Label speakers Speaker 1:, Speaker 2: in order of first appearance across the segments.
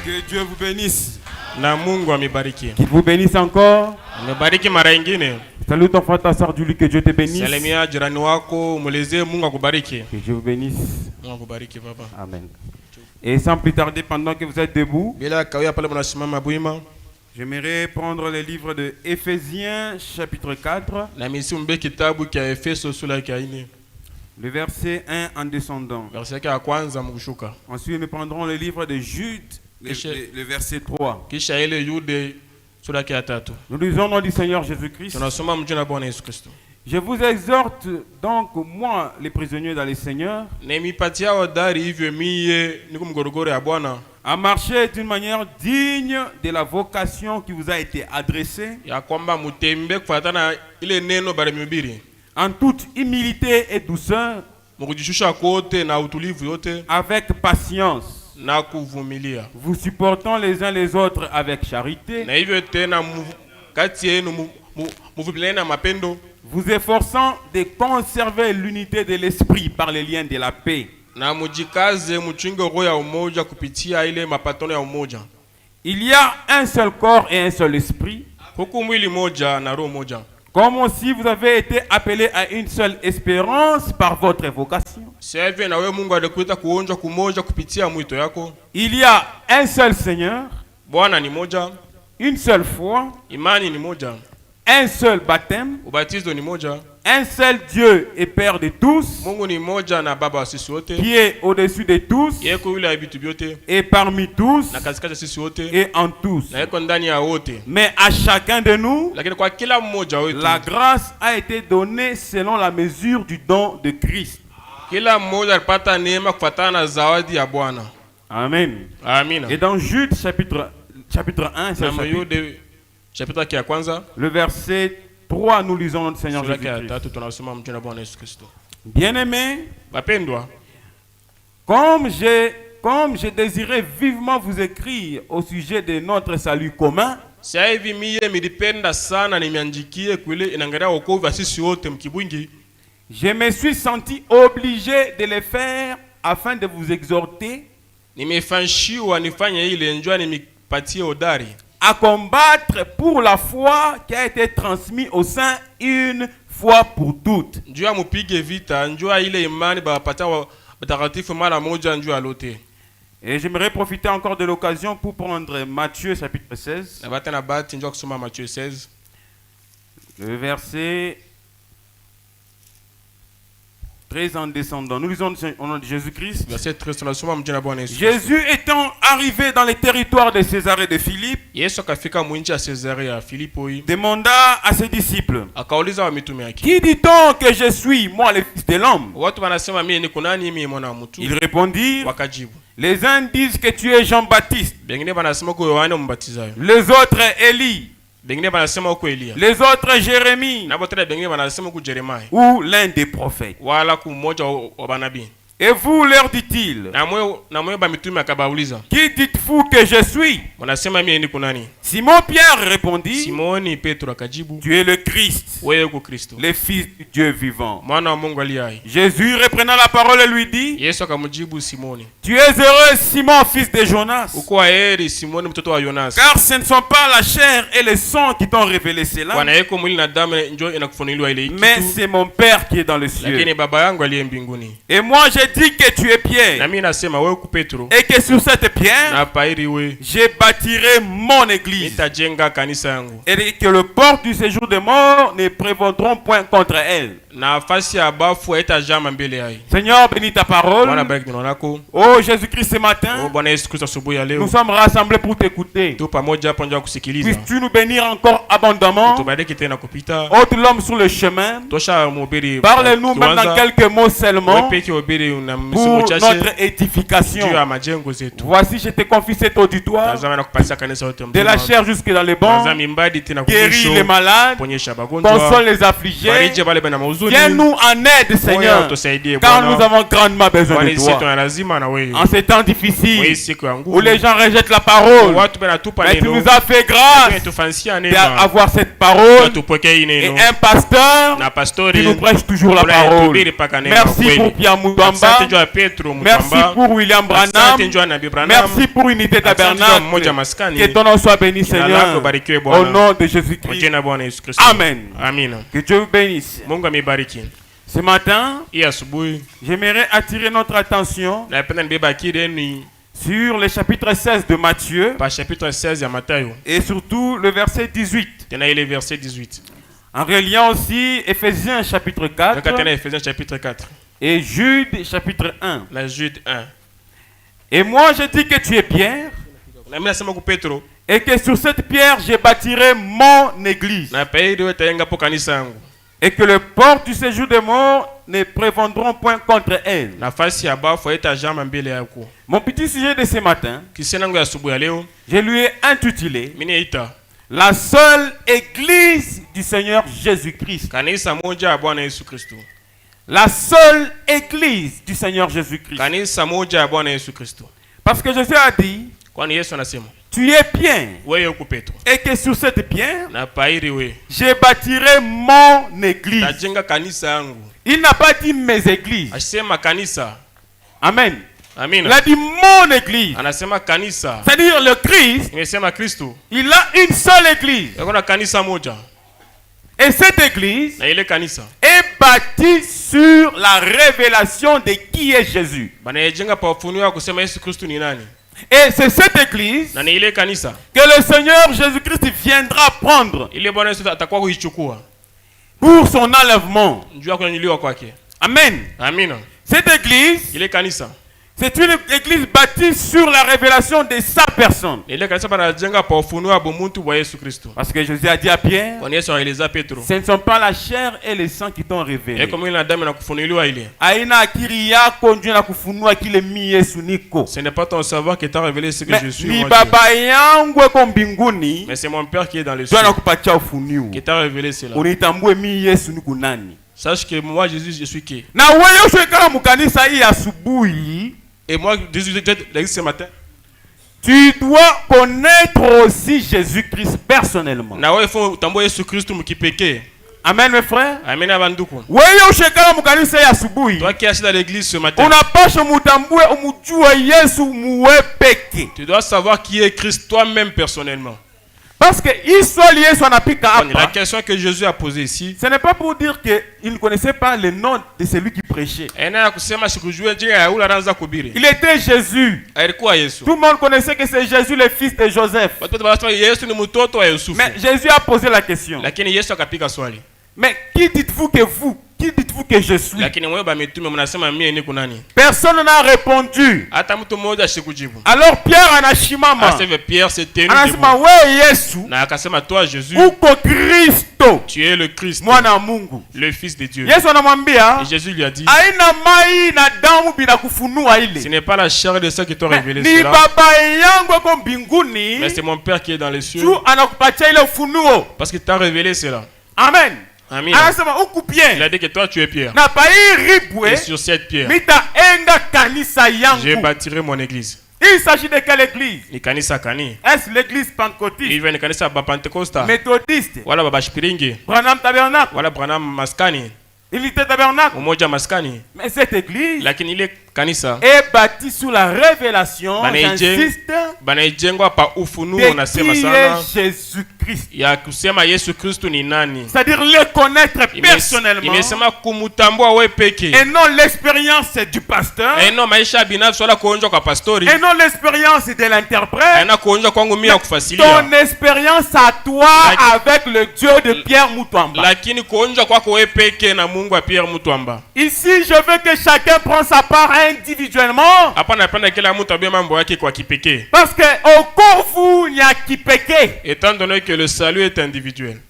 Speaker 1: Que Dieu vous bénisse.
Speaker 2: Qu'il vous bénisse encore.
Speaker 1: Salut ton frère, ta soeur, dis-lui que Dieu te bénisse.
Speaker 2: Que
Speaker 1: Dieu vous bénisse. Amen. Et sans plus tarder, pendant que vous êtes debout, j'aimerais prendre le livre de Éphésiens, chapitre 4. Le verset 1 en descendant. Ensuite, nous prendrons le livre de Jude, le verset 3. Nous lisons au nom du Seigneur Jésus-Christ. Je vous exhorte donc, moi, les prisonniers dans le Seigneur, à marcher d'une manière digne de la vocation qui vous a été adressée, en toute humilité et douceur, avec patience, vous supportant les uns les autres avec charité, vous efforçant de conserver l'unité de l'esprit par les liens de la paix. Il y a un seul corps et un seul esprit, comme aussi vous avez été appelés à une seule espérance par votre vocation. Il y a un seul Seigneur, une seule foi, un seul baptême, un seul Dieu et Père de tous, qui est au-dessus de tous, et parmi tous, et en tous. Mais à chacun de nous, la grâce a été donnée selon la mesure du don de Christ. Amen. Et dans Jude chapitre 1, le verset 3, nous lisons notre Seigneur Jésus-Christ. Bien-aimés, comme j'ai désiré vivement vous écrire au sujet de notre salut commun, je me suis senti obligé de le faire afin de vous exhorter à combattre pour la foi qui a été transmise au sein une fois pour toutes. Et j'aimerais profiter encore de l'occasion pour prendre Matthieu chapitre 16. Le verset 13 en descendant. Nous lisons au nom de Jésus-Christ. Jésus étant arrivé dans les territoires de Césarée de Philippe, demanda à ses disciples, qui dit-on que je suis, moi le Fils de l'homme? Ils répondirent, les uns disent que tu es Jean-Baptiste, les autres Élie, les autres Jérémie, ou l'un des prophètes. Et vous, leur dit-il, qui dites-vous que je suis? Simon Pierre répondit, tu es le Christ, le Fils du Dieu vivant. Jésus reprenant la parole lui dit, tu es heureux Simon, fils de Jonas, car ce ne sont pas la chair et le sang qui t'ont révélé cela, mais c'est mon Père qui est dans le ciel. Et moi j'ai dit que tu es Pierre, et que sur cette pierre je bâtirai mon église, et que le port du séjour des morts ne prévaudront point contre elle. Seigneur, bénis ta parole. Oh Jésus-Christ, ce matin, nous sommes rassemblés pour t'écouter. Puisses-tu nous bénir encore abondamment? Ôte l'homme sur le chemin. Parle-nous même dans quelques mots seulement pour notre édification. Voici, je te confie cet auditoire, de la chair jusque dans les bancs. Guéris les malades, console les affligés. Viens-nous en aide, Seigneur, car nous avons grandement besoin de toi. En ces temps difficiles où les gens rejettent la parole, mais tu nous as fait grâce d'avoir cette parole et un pasteur qui nous prêche toujours la parole. Merci pour Pierre Moutamba. Merci pour William Branham. Merci pour Unité Tabernacle. Que ton nom soit béni, Seigneur, au nom de Jésus-Christ. Amen. Que Dieu vous bénisse. Ce matin, j'aimerais attirer notre attention sur le chapitre 16 de Matthieu et surtout le verset 18. En reliant aussi Éphésiens chapitre 4 et Jude chapitre 1. Et moi je dis que tu es Pierre et que sur cette pierre je bâtirai mon église. Et que les portes du séjour des morts ne prévendront point contre elle. Mon petit sujet de ce matin, je lui ai intitulé la seule église du Seigneur Jésus-Christ. La seule église du Seigneur Jésus-Christ. Parce que Jésus a dit, tu es pierre, et que sur cette pierre, je bâtirai mon église. Il n'a pas dit mes églises. Amen. Il a dit mon église. C'est-à-dire le Christ, il a une seule église. Et cette église est bâtie sur la révélation de qui est Jésus. Et c'est cette église que le Seigneur Jésus-Christ viendra prendre pour son enlèvement. Amen. Cette église, c'est une église bâtie sur la révélation de sa personne. Parce que Jésus a dit à Pierre, ce ne sont pas la chair et le sang qui t'ont révélé.
Speaker 2: Ce n'est pas ton savoir qui t'a révélé ce que je suis. Mais c'est mon Père qui est dans le ciel qui t'a révélé cela. Sache que moi, Jésus, je suis qui? Et moi, Jésus, ce matin,
Speaker 1: tu dois connaître aussi Jésus-Christ personnellement. Amen, mes frères.
Speaker 2: Amen, Abanduku. Toi qui es assis dans l'église ce matin, tu dois savoir qui est Christ toi-même personnellement.
Speaker 1: Parce que
Speaker 2: la question que Jésus a posée ici,
Speaker 1: ce n'est pas pour dire qu'il ne connaissait pas le nom de celui qui prêchait. Il était Jésus. Tout le monde connaissait que c'est Jésus le fils de Joseph. Mais Jésus a posé la question. Mais qui dites-vous que je suis? Personne n'a répondu. Alors Pierre anashimama. Anasema we Yesu.
Speaker 2: Toi Jésus.
Speaker 1: Uko Kristo.
Speaker 2: Tu es le Christ.
Speaker 1: Mwana Mungu.
Speaker 2: Le fils de Dieu.
Speaker 1: Yesu anamwambia.
Speaker 2: Et Jésus lui a dit.
Speaker 1: Aina mai na damu bila kufunua ile.
Speaker 2: Ce n'est pas la chair de ceux qui t'ont révélé cela.
Speaker 1: Ni baba yangu ko mbinguni.
Speaker 2: Mais c'est mon Père qui est dans les cieux.
Speaker 1: Tu anakupatia ile ufunuo.
Speaker 2: Parce qu'il t'a révélé cela.
Speaker 1: Amen.
Speaker 2: Amen. Il a dit que toi tu es Pierre. Et sur cette pierre, je bâtirai mon église.
Speaker 1: Il s'agit de quelle église?
Speaker 2: Est-ce
Speaker 1: l'église pentecôtiste?
Speaker 2: Il vient de kanisa ba Pentecôte.
Speaker 1: Méthodiste.
Speaker 2: Voilà baba Shipiringi.
Speaker 1: Branham Tabernacle.
Speaker 2: Voilà Branham Maskani.
Speaker 1: Unité Tabernacle.
Speaker 2: Umoja Maskani.
Speaker 1: Mais cette église,
Speaker 2: lakini ile Kanisa
Speaker 1: est bâti sur la révélation, j'insiste, de Jésus-Christ. C'est-à-dire le connaître personnellement et non l'expérience du pasteur et non l'expérience de l'interprète, ton expérience à toi avec le Dieu de Pierre Mutuamba. Ici, je veux que chacun prenne sa part individuellement. Parce que au corps vous, il n'y a qui péché.
Speaker 2: Étant donné que le salut est individuel.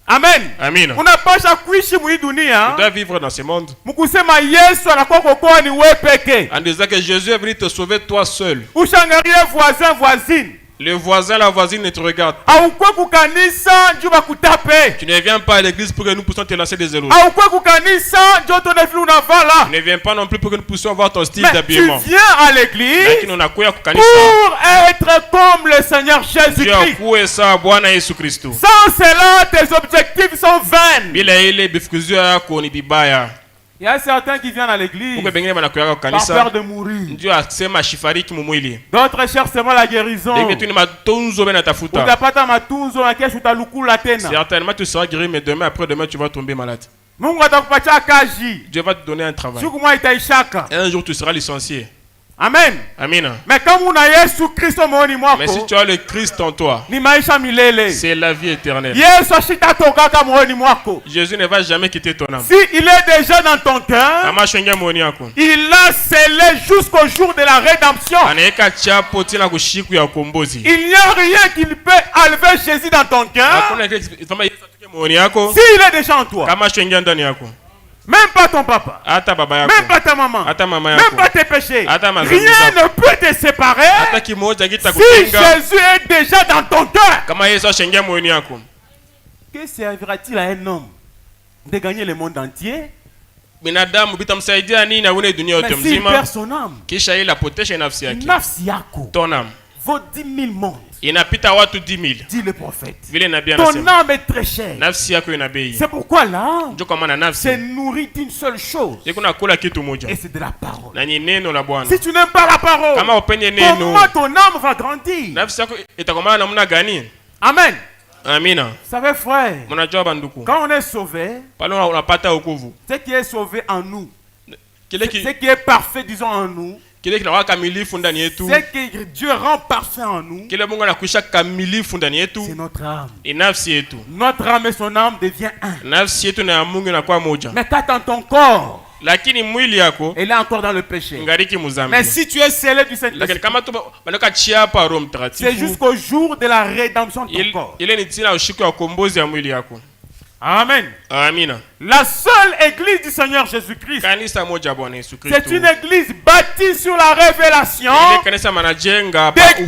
Speaker 1: Amen.
Speaker 2: Amen.
Speaker 1: On n'a pas chaque wish
Speaker 2: Tu dois vivre dans ce monde.
Speaker 1: En
Speaker 2: disant que Jésus est venu te sauver toi seul.
Speaker 1: Voisin, voisine.
Speaker 2: Le voisin, la voisine ne te regarde. Tu ne viens pas à l'église pour que nous puissions te lancer des éloges. Tu ne viens pas non plus pour que nous puissions voir ton style d'habillement.
Speaker 1: Tu viens à l'église pour être comme le Seigneur Jésus-Christ. Sans cela, tes objectifs sont vains. Il y a certains qui viennent à l'église par peur de mourir. D'autres cherchent seulement la guérison.
Speaker 2: Certainement tu seras guéri, mais demain après-demain tu vas tomber malade. Dieu va te donner un travail. Un jour tu seras licencié.
Speaker 1: Amen.
Speaker 2: Amen.
Speaker 1: Mais
Speaker 2: si tu as le Christ en toi, c'est la vie éternelle. Jésus ne va jamais quitter ton âme.
Speaker 1: Si il est déjà dans ton cœur, il l'a scellé jusqu'au jour de la rédemption. Il n'y a rien qui peut enlever Jésus dans ton cœur. S'il est déjà en toi. Même pas ton papa, même pas ta maman, même pas tes péchés, rien ne peut te séparer si Jésus est déjà dans ton cœur. Que servira-t-il à un homme de gagner le monde entier mais s'il perd son âme? Nafsi yako vaut 10 000 mondes. Dit le prophète. Ton âme est très chère. C'est pourquoi l'âme se nourrit d'une seule chose. Et c'est de la parole. Si tu n'aimes pas la parole, comment ton âme va grandir? Amen.
Speaker 2: Amina.
Speaker 1: Vous savez, frère, quand on est sauvé, ce qui est sauvé en nous, ce qui est parfait, disons, en nous, ce que Dieu rend parfait en nous, c'est notre âme. Notre âme et son âme deviennent un. Mais quand dans ton corps, elle est encore dans le péché. Mais si tu es scellé du Saint-Esprit, c'est jusqu'au jour de la rédemption de ton corps. Amen.
Speaker 2: Amen.
Speaker 1: La seule église du Seigneur Jésus-Christ, c'est une église bâtie sur la révélation de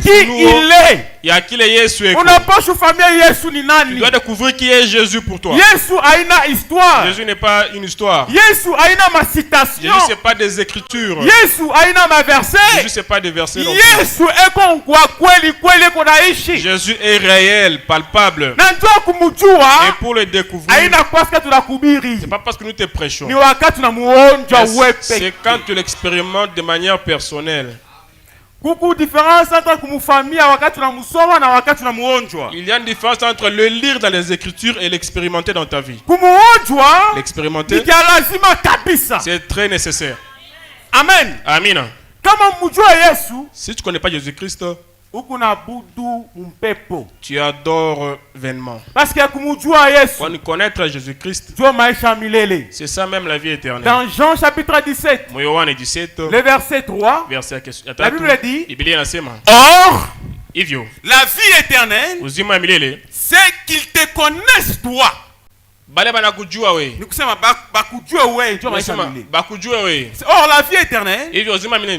Speaker 1: qui il est. On n'a pas choufamé Yesu ni nani.
Speaker 2: Tu dois découvrir qui est Jésus pour toi.
Speaker 1: Yesu aina histoire.
Speaker 2: Jésus n'est pas une histoire.
Speaker 1: Yesu aina ma citation.
Speaker 2: Jésus c'est pas des écritures.
Speaker 1: Yesu aina ma verset.
Speaker 2: Jésus c'est pas des versets.
Speaker 1: Yesu eko kwa kweli kweli konaishi.
Speaker 2: Jésus est réel, palpable.
Speaker 1: Na njoo kumjua.
Speaker 2: Et pour le découvrir,
Speaker 1: aina kwasika tunakubiri.
Speaker 2: C'est pas parce que nous te prêchons.
Speaker 1: C'est
Speaker 2: quand tu l'expérimentes de manière personnelle.
Speaker 1: Il y
Speaker 2: a une différence entre le lire dans les Écritures et l'expérimenter dans ta vie. L'expérimenter, c'est très nécessaire.
Speaker 1: Amen.
Speaker 2: Amen. Si tu ne connais pas Jésus-Christ, tu adores vainement.
Speaker 1: Parce que
Speaker 2: pour connaître Jésus-Christ, c'est ça même la vie éternelle.
Speaker 1: Dans Jean chapitre 17, le verset 3, la Bible dit: or, la vie éternelle, c'est qu'ils te connaissent toi. Or la vie éternelle,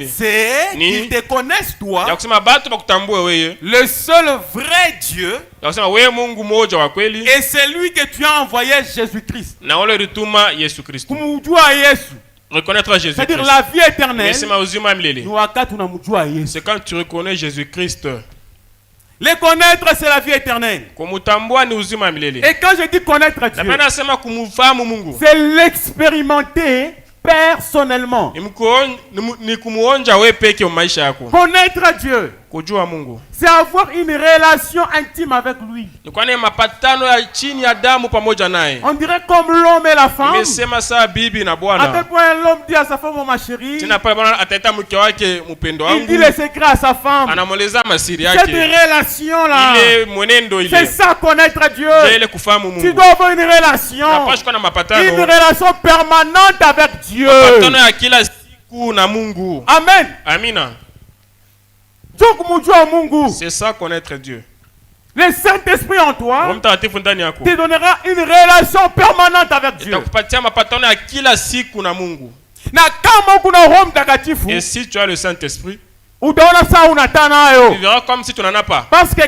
Speaker 1: c'est qu'ils te connaissent toi, le seul vrai Dieu, et c'est lui que tu as envoyé, Jésus-Christ.
Speaker 2: Reconnaître Jésus-Christ.
Speaker 1: C'est-à-dire la vie éternelle,
Speaker 2: c'est quand tu reconnais Jésus-Christ.
Speaker 1: Le connaître, c'est la vie éternelle. Et quand je dis connaître Dieu, c'est l'expérimenter personnellement. Connaître Dieu, c'est avoir une relation intime avec lui. On dirait comme l'homme et la femme. À quel point l'homme dit à sa femme, ma chérie. Il dit les secrets à sa femme. Cette relation-là, c'est ça connaître Dieu. Tu dois avoir une relation permanente avec Dieu. Amen.
Speaker 2: Amina. C'est ça connaître Dieu.
Speaker 1: Le Saint-Esprit en toi te donnera une relation permanente avec Dieu.
Speaker 2: Et si tu as le Saint-Esprit,
Speaker 1: tu verras
Speaker 2: comme si tu n'en as pas.
Speaker 1: Parce que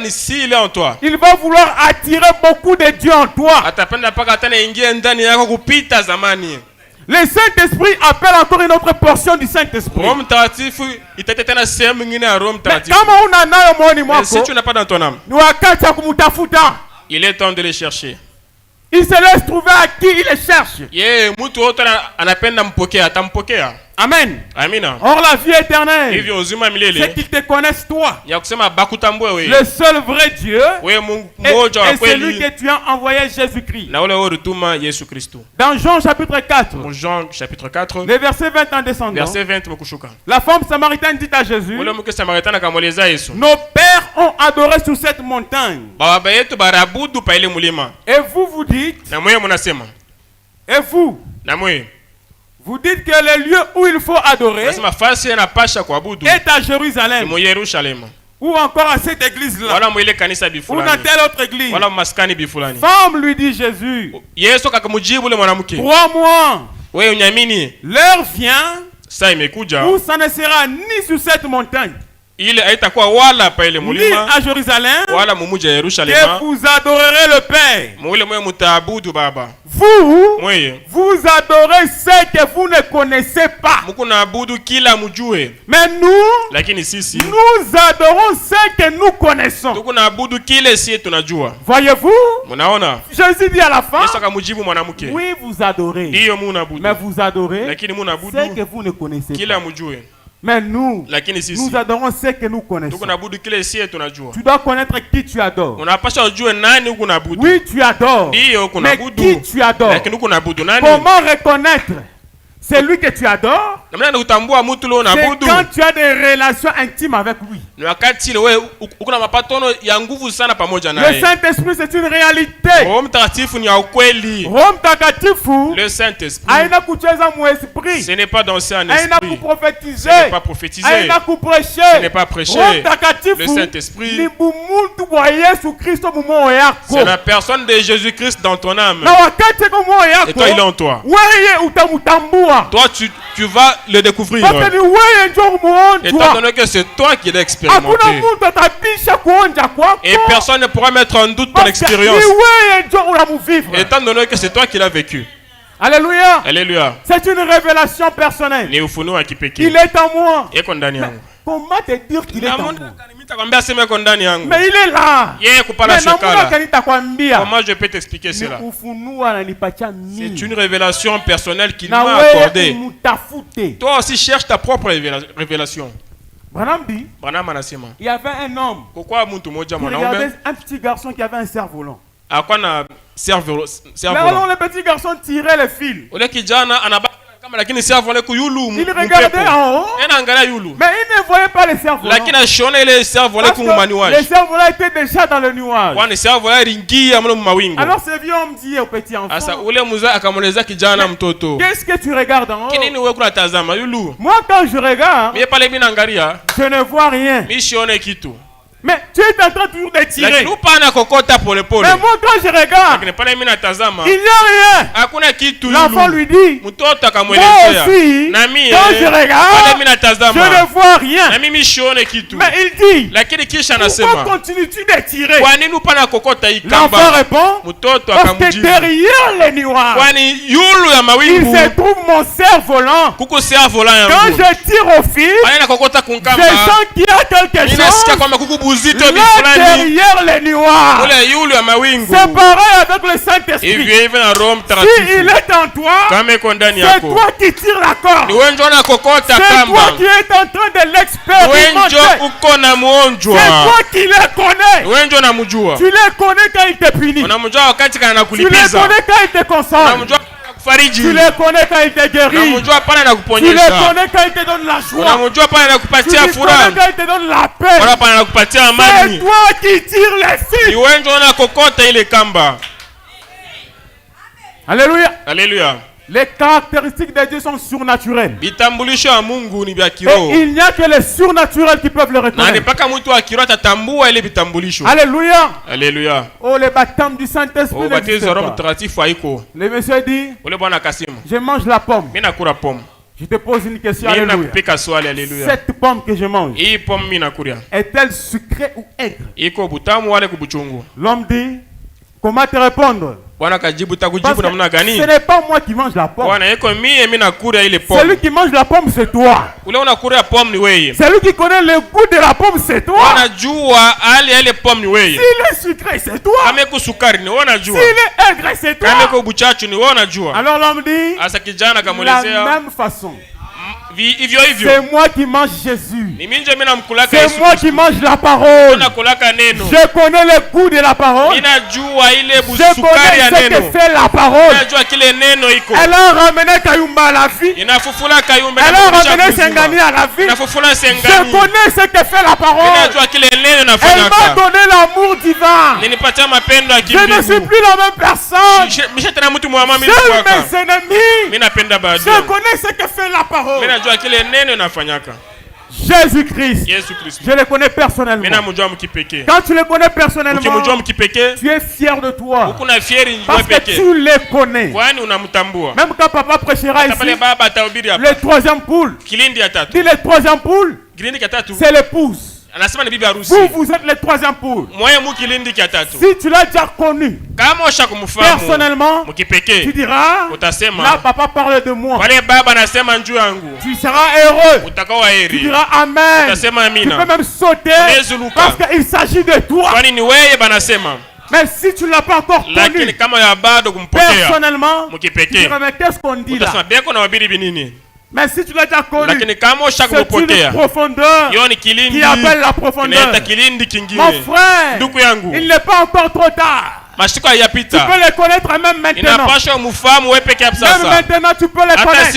Speaker 2: s'il est en toi,
Speaker 1: il va vouloir attirer beaucoup de Dieu en toi. Le Saint-Esprit appelle encore une autre portion du Saint-Esprit.
Speaker 2: Mais si tu n'as pas dans ton âme, il est temps de les chercher.
Speaker 1: Il se laisse trouver à qui il les cherche. Amen.
Speaker 2: Amina.
Speaker 1: Or la vie éternelle, c'est qu'ils te connaissent toi, le seul vrai Dieu, et celui que tu as envoyé, Jésus-Christ. Dans Jean chapitre 4, le verset 20 en descendant, la femme samaritaine dit à Jésus, nos pères ont adoré sur cette montagne. Et vous, vous dites, et vous dites que le lieu où il faut adorer est à Jérusalem. Ou encore à cette église-là. Ou dans telle autre église. Femme, lui dit Jésus, crois-moi, l'heure vient où ça ne sera ni sur cette montagne ni à Jérusalem que vous adorerez le Père. Vous adorez ce que vous ne connaissez pas. Mais nous adorons ce que nous connaissons. Voyez-vous? Jésus dit à la femme, oui, vous adorez, mais vous adorez ce que vous ne connaissez pas. Mais nous adorons ce que nous connaissons. Tu dois connaître qui tu adores. Oui, tu adores. Mais qui tu adores? Comment reconnaître celui que tu adores? C'est quand tu as des relations intimes avec lui. Le Saint-Esprit, c'est une réalité.
Speaker 2: Le Saint-Esprit,
Speaker 1: ce
Speaker 2: n'est pas danser en esprit,
Speaker 1: ce
Speaker 2: n'est pas prophétiser, ce n'est pas prêcher. Le Saint-Esprit, c'est la personne de Jésus-Christ dans ton âme. Et toi, il est en toi. Toi, tu vas le découvrir. Étant donné que c'est toi qui l'as expérimenté. Et personne ne pourra mettre en doute ton expérience. Étant donné que c'est toi qui l'as vécu.
Speaker 1: Alléluia.
Speaker 2: Alléluia.
Speaker 1: C'est une révélation personnelle. Il est en moi. Mais comment te dire qu'il est en moi? Mais il est là.
Speaker 2: Comment je peux t'expliquer cela? C'est une révélation personnelle qu'il m'a accordée. Toi aussi cherche ta propre révélation.
Speaker 1: Il y avait un homme qui regardait un petit garçon qui avait un cerf-volant. Mais alors le petit garçon tirait le fil. Il regardait en haut, mais il ne voyait pas les cerfs-volants. Les cerfs-volants étaient déjà dans le nuage. Alors ce vieux homme dit au petit enfant, qu'est-ce que tu regardes en haut? Moi quand je regarde, je ne vois rien. Mais tu es en train toujours de tirer. Mais moi quand je regarde, il n'y a rien. L'enfant lui dit, moi aussi, quand je regarde, je ne vois rien. Mais il dit, pourquoi continues-tu de tirer? L'enfant répond, parce que derrière les nuages, il se trouve mon cerf-volant. Quand je tire au fil, je sens qu'il y a quelque chose derrière les nuages, séparé avec le Saint-Esprit. Si il est en toi, c'est toi qui tires la corde. C'est toi qui es en train de l'expérimenter. C'est toi qui les connais. Tu les connais quand il te punit. Tu les connais quand il te console. Tu les connais quand il te guérit. Tu les connais quand il te donne la joie. Tu les connais quand il te donne la paix. C'est toi qui tires les fils. Alléluia.
Speaker 2: Alléluia.
Speaker 1: Les caractéristiques de Dieu sont surnaturelles. Et il n'y a que les surnaturels qui peuvent le reconnaître. Alléluia.
Speaker 2: Alléluia.
Speaker 1: Oh, le baptême du Saint-Esprit n'existe pas. Le monsieur dit, je mange la pomme. Je te pose une question. Alléluia. Cette pomme que je mange, est-elle sucrée ou aigre? L'homme dit, comment te répondre? Parce que ce n'est pas moi qui mange la pomme. Celui qui mange la pomme, c'est toi. Celui qui connaît le goût de la pomme, c'est toi. S'il est sucré, c'est toi. S'il est aigre, c'est toi. Alors l'homme dit, la même façon. C'est moi qui mange Jésus. C'est moi qui mange la parole. Je connais le goût de la parole. Je connais ce que fait la parole. Elle a ramené Kayumba à la vie. Elle a ramené Sengani à la vie. Je connais ce que fait la parole. Elle m'a donné l'amour divin. Je ne suis plus la même personne. J'aime mes ennemis. Je connais ce que fait la parole. Jésus-Christ, je le connais personnellement. Quand tu le connais personnellement, tu es fier de toi. Parce que tu le connais. Même quand papa prêchera ici, le troisième poule, dit le troisième poule, c'est l'épouse. Vous êtes le troisième poule. Si tu l'as déjà connu personnellement, tu diras, là papa parle de moi. Tu seras heureux. Tu diras amen. Tu peux même sauter parce qu'il s'agit de toi. Mais si tu ne l'as pas encore connu personnellement, tu diras mais qu'est-ce qu'on dit là? Mais si tu l'as déjà connu, c'est une profondeur qui appelle la profondeur. Mon frère, il n'est pas encore trop tard. Tu peux les connaître même maintenant. Même maintenant, tu peux les connaître.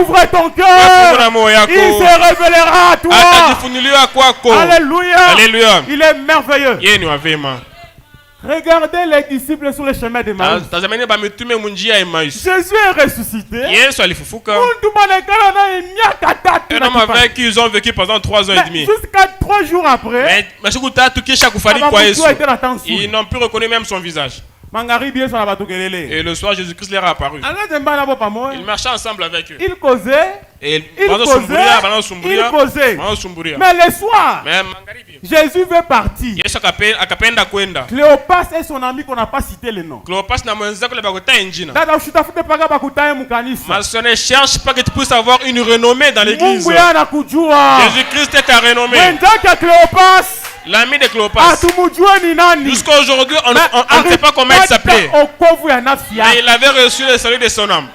Speaker 1: Ouvre ton cœur. Il se révélera à toi. Alléluia. Il est merveilleux. Regardez les disciples sur le chemin de Maïs. Jésus est ressuscité.
Speaker 2: Ils ont vécu pendant 3 ans et demi.
Speaker 1: Jusqu'à 3 jours après,
Speaker 2: ils n'ont plus reconnu même son visage. Et le soir, Jésus-Christ leur a apparu. Ils marchaient ensemble avec eux.
Speaker 1: Ils causaient.
Speaker 2: Il
Speaker 1: causait. Mais le soir, Jésus veut partir. Cléopas et son ami qu'on n'a pas cité le nom.
Speaker 2: Ne cherche pas que tu puisses avoir une renommée dans l'église. Jésus-Christ est ta renommée. L'ami de Cléopas. Jusqu'à aujourd'hui, on ne sait pas comment il s'appelait. Mais il avait reçu le salut de son âme.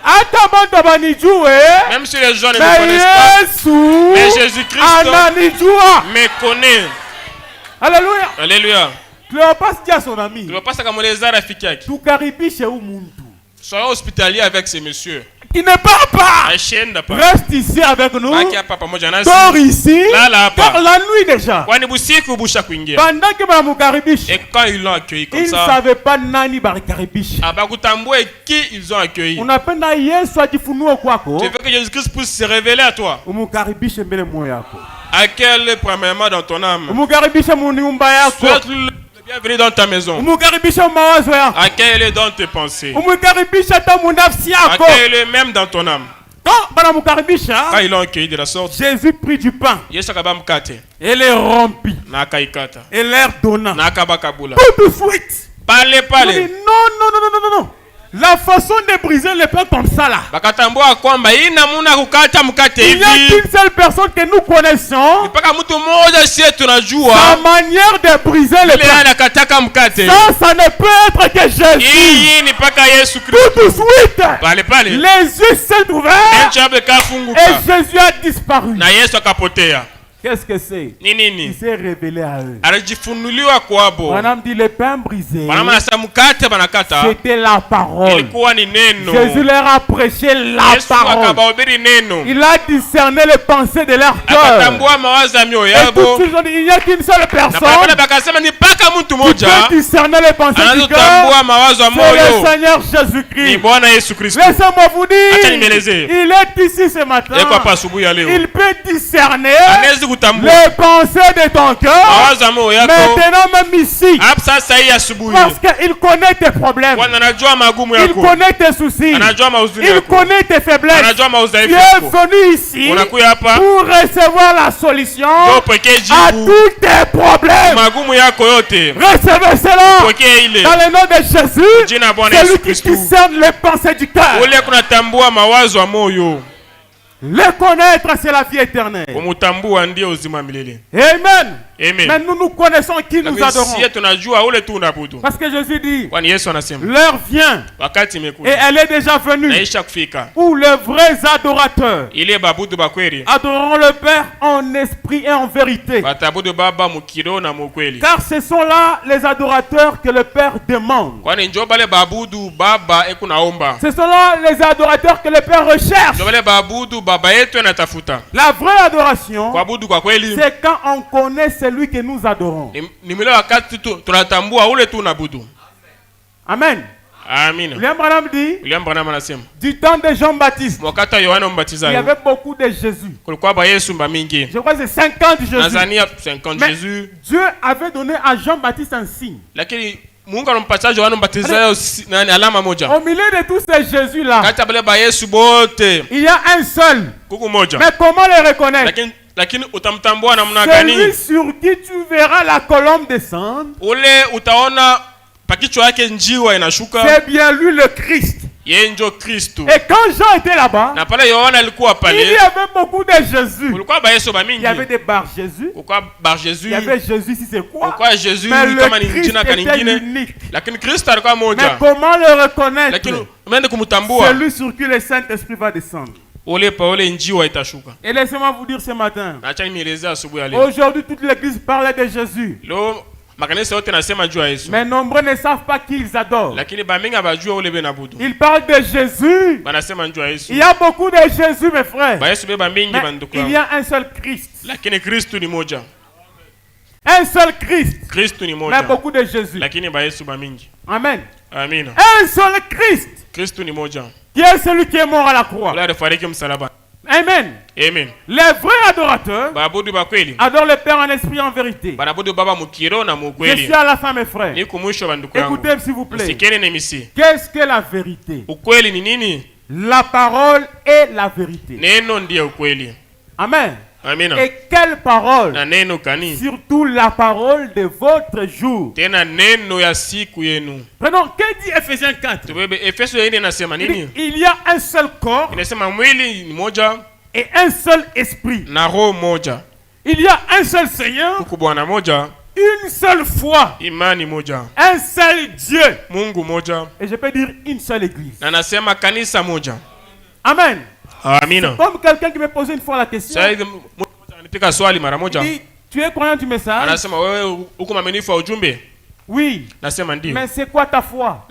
Speaker 2: Même si les gens ne me connaissent pas. Mais Jésus-Christ me connaît.
Speaker 1: Alléluia.
Speaker 2: Alléluia.
Speaker 1: Cléopas dit à son ami,
Speaker 2: soyez hospitalier avec ces messieurs.
Speaker 1: Qui ne part pas. Reste ici avec nous. Dors ici. Car la nuit déjà. Pendant que Mme Karibish,
Speaker 2: et quand ils l'ont accueilli comme ça,
Speaker 1: ils ne savaient pas Nani Barikaribish.
Speaker 2: Et qui ils ont accueilli.
Speaker 1: On appelle Yesu Ajifunuo Kwako.
Speaker 2: Tu veux que Jésus-Christ puisse se révéler à toi. Accueille-le premièrement dans ton âme. Souhaite-le bienvenue dans ta maison. Accueille-le dans tes pensées. Accueille-le même dans ton âme. Quand ils l'ont accueilli de la sorte,
Speaker 1: Jésus prit du pain et les rompit et leur donna. Tout de suite.
Speaker 2: Parlez.
Speaker 1: Non. La façon de briser le pain comme ça là. Il n'y a qu'une seule personne que nous connaissons. Sa manière de briser le pain. Ça ne peut être que Jésus. Tout de suite. Les yeux s'est ouverts. Et Jésus a disparu. Qu'est-ce que c'est? Il s'est révélé à eux. Madame dit le pain brisé. C'était la parole. Jésus leur a prêché la parole. Il a discerné les pensées de leur cœur. Et tous ces gens, il n'y a qu'une seule personne qui peut discerner les pensées du cœur. C'est le Seigneur Jésus-Christ. Laissez-moi vous dire, il est ici ce matin. Il peut discerner les pensées de ton cœur. Maintenant même ici. Parce qu'il connaît tes problèmes. Il connaît tes soucis. Il connaît tes faiblesses. Tu es venu ici pour recevoir la solution à tous tes problèmes. Recevez cela dans le nom de Jésus. Celui qui discerne les pensées du cœur. Le connaître, c'est la vie éternelle. Amen. Mais nous connaissons qui nous adorons. Parce que Jésus dit, l'heure vient et elle est déjà venue où les vrais adorateurs adoreront le Père en esprit et en vérité. Car ce sont là les adorateurs que le Père demande. Ce sont là les adorateurs que le Père recherche. La vraie adoration, c'est quand on connaît celui que nous adorons. Amen. William Branham dit, du temps de Jean-Baptiste, il y avait beaucoup de Jésus. Je crois que c'est 50 Jésus. Mais Dieu avait donné à Jean-Baptiste un signe. Au milieu de tous ces Jésus-là, il y a un seul. Mais comment le reconnaître? Celui sur qui tu verras la colombe descendre, c'est bien lui le Christ. Et quand Jean était là-bas, il y avait beaucoup de Jésus. Il y avait des Bar-Jésus. Il y avait Jésus, si c'est quoi? Mais le Christ était unique. Mais comment le reconnaître? Celui sur qui le Saint-Esprit va descendre. Et laissez-moi vous dire ce matin, aujourd'hui toute l'église parle de Jésus. Mais nombreux ne savent pas qui ils adorent. Ils parlent de Jésus. Il y a beaucoup de Jésus, mes frères. Mais il y a un seul Christ. Un seul Christ. Mais beaucoup de Jésus. Amen. Un seul Christ. Qui est celui qui est mort à la croix. Amen. Les vrais adorateurs adorent le Père en esprit et en vérité. Je suis à la fin, mes frères. Écoutez s'il vous plaît. Qu'est-ce que la vérité? La parole est la vérité. Amen. Et quelle parole? Surtout la parole de votre jour. Prenons, qu'est-ce que dit Ephésiens 4? Il y a un seul corps et un seul esprit. Il y a un seul Seigneur, une seule foi, un seul Dieu, et je peux dire une seule église. Amen. Comme quelqu'un qui me posait une fois la question, il dit, tu es croyant du message? Oui. Mais c'est quoi ta foi?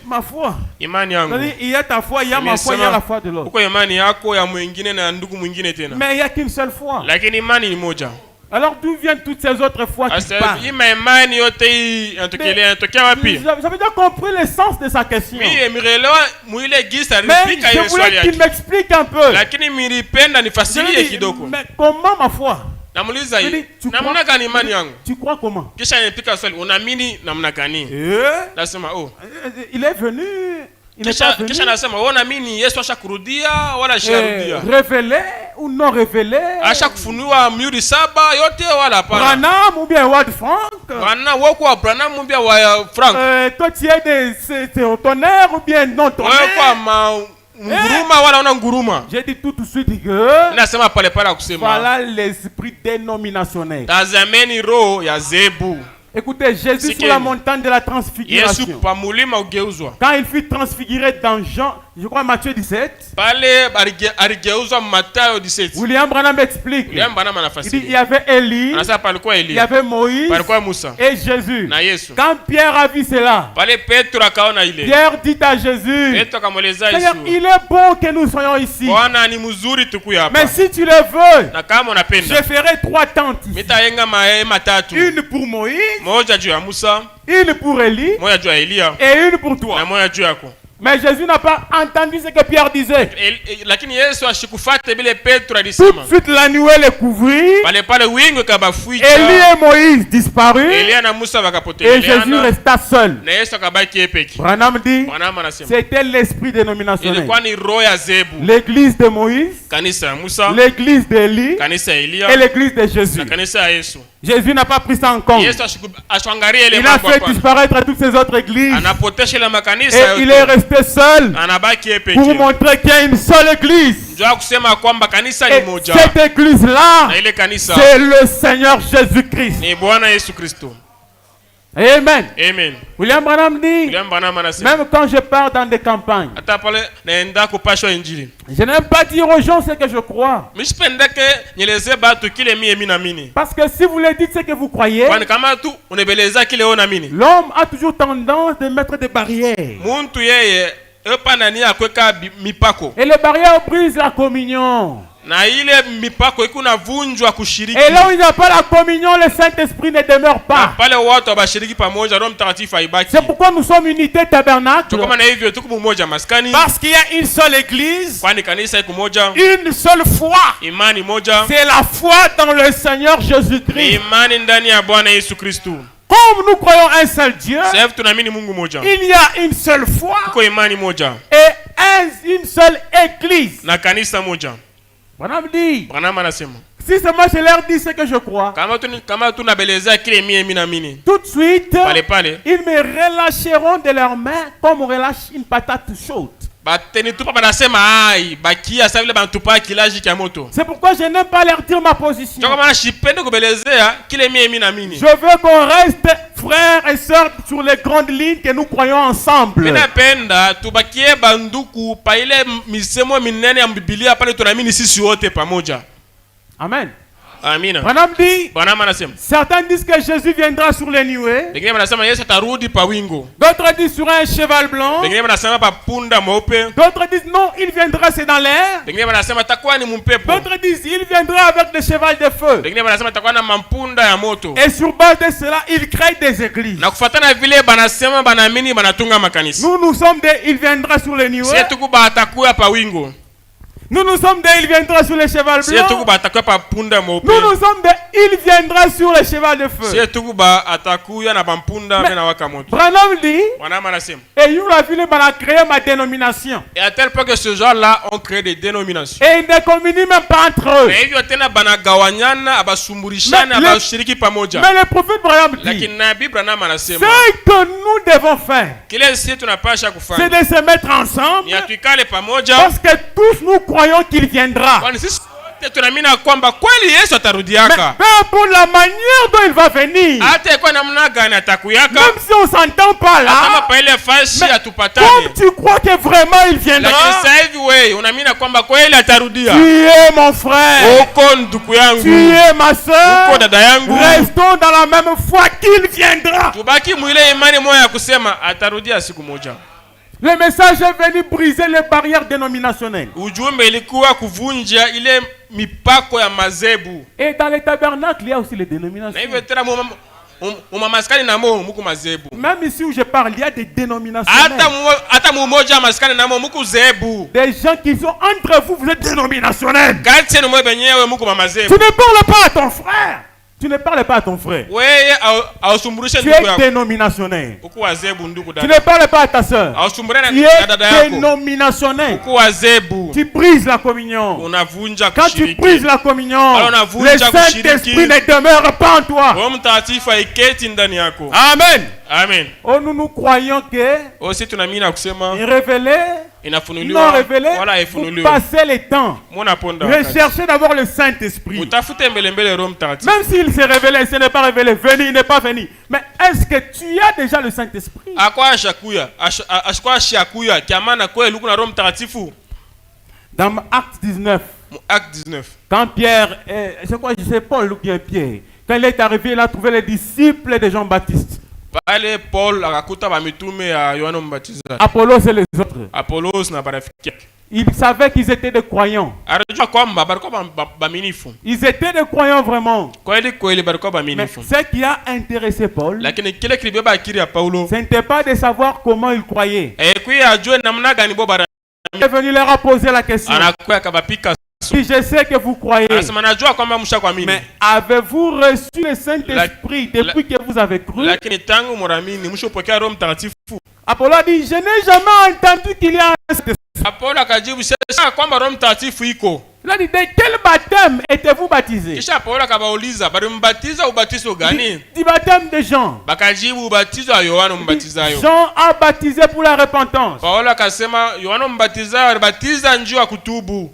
Speaker 1: Ma foi. Il y a ta foi, il y a ma foi, il y a la foi de l'autre. Mais il n'y a qu'une seule foi. Alors d'où viennent toutes ces autres foi qui parlent? Vous avez déjà compris le sens de sa question. Mais je voulais qu'il m'explique un peu. Mais comment ma foi? Tu crois comment? Il est venu. Il n'est pas venu. Révélé ou non révélé? Branham ou bien Ward Frank? Toi tu es des tonnerre ou bien non tonnerre? J'ai dit tout de suite que voilà l'esprit dénominationnel. Écoutez, Jésus sur la montagne de la transfiguration, quand il fut transfiguré dans Jean, je crois Matthieu 17, William Branham explique. Il dit il y avait Élie, il y avait Moïse et Jésus. Quand Pierre a vu cela, Pierre dit à Jésus, Seigneur, il est bon que nous soyons ici. Mais si tu le veux, je ferai 3 tentes ici. Une pour Moïse, une pour Élie et une pour toi. Mais Jésus n'a pas entendu ce que Pierre disait. Tout de suite la nuée les couvrit. Élie et Moïse disparus. Et Jésus resta seul. Branham dit, c'était l'esprit dénominationnel. L'église de Moïse, l'église d'Élie et l'église de Jésus. Jésus n'a pas pris ça en compte. Il a fait disparaître toutes ces autres églises. Et il est resté seul pour montrer qu'il y a une seule église. Et cette église-là, c'est le Seigneur Jésus-Christ. Amen. Amen. William Branham dit, même quand je pars dans des campagnes, je n'aime pas dire aux gens ce que je crois. Parce que si vous leur dites ce que vous croyez, l'homme a toujours tendance de mettre des barrières. Et les barrières brisent la communion. Et là où il n'y a pas la communion, le Saint-Esprit ne demeure pas. C'est pourquoi nous sommes unité tabernacle. Parce qu'il y a une seule église, une seule foi. C'est la foi dans le Seigneur Jésus-Christ. Comme nous croyons un seul Dieu, il y a une seule foi et une seule église. Branham dit, si seulement je leur dis ce que je crois, tout de suite, ils me relâcheront de leurs mains comme on relâche une patate chaude. C'est pourquoi je n'aime pas leur dire ma position. Je veux qu'on reste frères et sœurs sur les grandes lignes que nous croyons ensemble. Amen. Branham dit, certains disent que Jésus viendra sur les nuées. D'autres disent sur un cheval blanc. D'autres disent non, il viendra c'est dans l'air. D'autres disent il viendra avec des chevals de feu. Et sur base de cela, il crée des églises. Nous sommes des il viendra sur les nuées. Nous sommes des il viendra sur les chevals blancs. Nous sommes des il viendra sur les chevals de feu. Branham dit, et il a vu a créé ma dénomination.
Speaker 2: Et à tel point que ce genre-là ont créé des dénominations.
Speaker 1: Et ils ne communient même pas entre eux. Mais le prophète Branham dit, ce que nous devons faire, c'est de se mettre ensemble. Parce que tous nous croyons qu'il viendra. Mais peu pour la manière dont il va venir, même si on ne s'entend pas là, mais comme tu crois que vraiment il viendra, tu es mon frère, tu es ma soeur, restons dans la même foi qu'il viendra. Le message est venu briser les barrières dénominationnelles. Et dans les tabernacles, il y a aussi les dénominations. Même ici où je parle, il y a des dénominations. Des gens qui sont entre vous, vous êtes dénominationnels. Tu ne parles pas à ton frère. Tu ne parles pas à ton frère. Tu es dénominationnaire. Tu ne parles pas à ta soeur. Tu es dénominationnaire. Tu brises la communion. Quand tu brises la communion, le Saint-Esprit ne demeure pas en toi. Amen.
Speaker 2: Amen.
Speaker 1: Oh, nous croyons que révélé, non révélé, vous passez le temps. Recherchez d'abord le Saint-Esprit. Même s'il s'est révélé, ce n'est pas révélé, venu, il n'est pas venu. Mais est-ce que tu as déjà le Saint-Esprit? Dans Acte 19, quand Pierre, je crois que c'est Paul ou bien Pierre, quand il est arrivé, il a trouvé les disciples de Jean-Baptiste. Apollos et les autres. Ils savaient qu'ils étaient des croyants. Ils étaient des croyants vraiment. Mais ce qui a intéressé Paul, ce n'était pas de savoir comment ils croyaient. Il est venu leur poser la question. Si je sais que vous croyez, mais avez-vous reçu le Saint-Esprit depuis que vous avez cru? Apollo a dit, je n'ai jamais entendu qu'il y a un Saint-Esprit. Il a dit, de quel baptême étiez-vous baptisé? Du baptême de Jean. Jean a baptisé pour la repentance.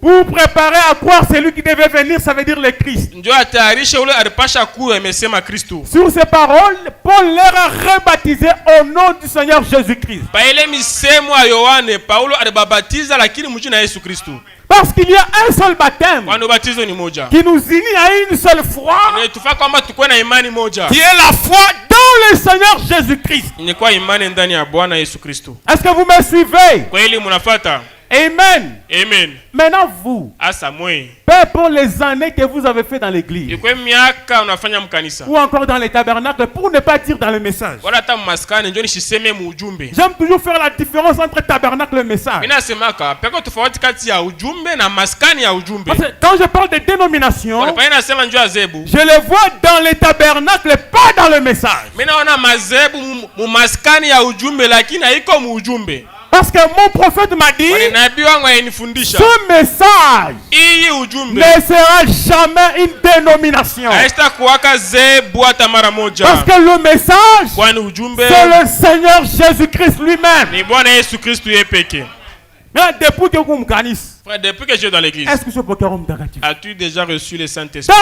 Speaker 1: Pour préparer à croire celui qui devait venir, ça veut dire le Christ. Sur ces paroles, Paul leur a rebaptisé au nom du Seigneur Jésus-Christ. Parce qu'il y a un seul baptême qui nous unit à une seule foi, qui est la foi dans le Seigneur Jésus-Christ. Est-ce que vous me suivez? Amen.
Speaker 2: Amen.
Speaker 1: Maintenant vous, peu importe les années que vous avez fait dans l'église ou encore dans les tabernacles, pour ne pas dire dans le message, j'aime toujours faire la différence entre tabernacle et message. Parce que quand je parle de dénomination, je les vois dans les tabernacles, pas dans le message. Parce que mon prophète m'a dit, ce message ne sera jamais une dénomination. Parce que le message, c'est le Seigneur Jésus-Christ lui-même. Mais depuis que vous me connaissez,
Speaker 2: depuis que je suis dans l'église, as-tu déjà reçu le Saint-Esprit?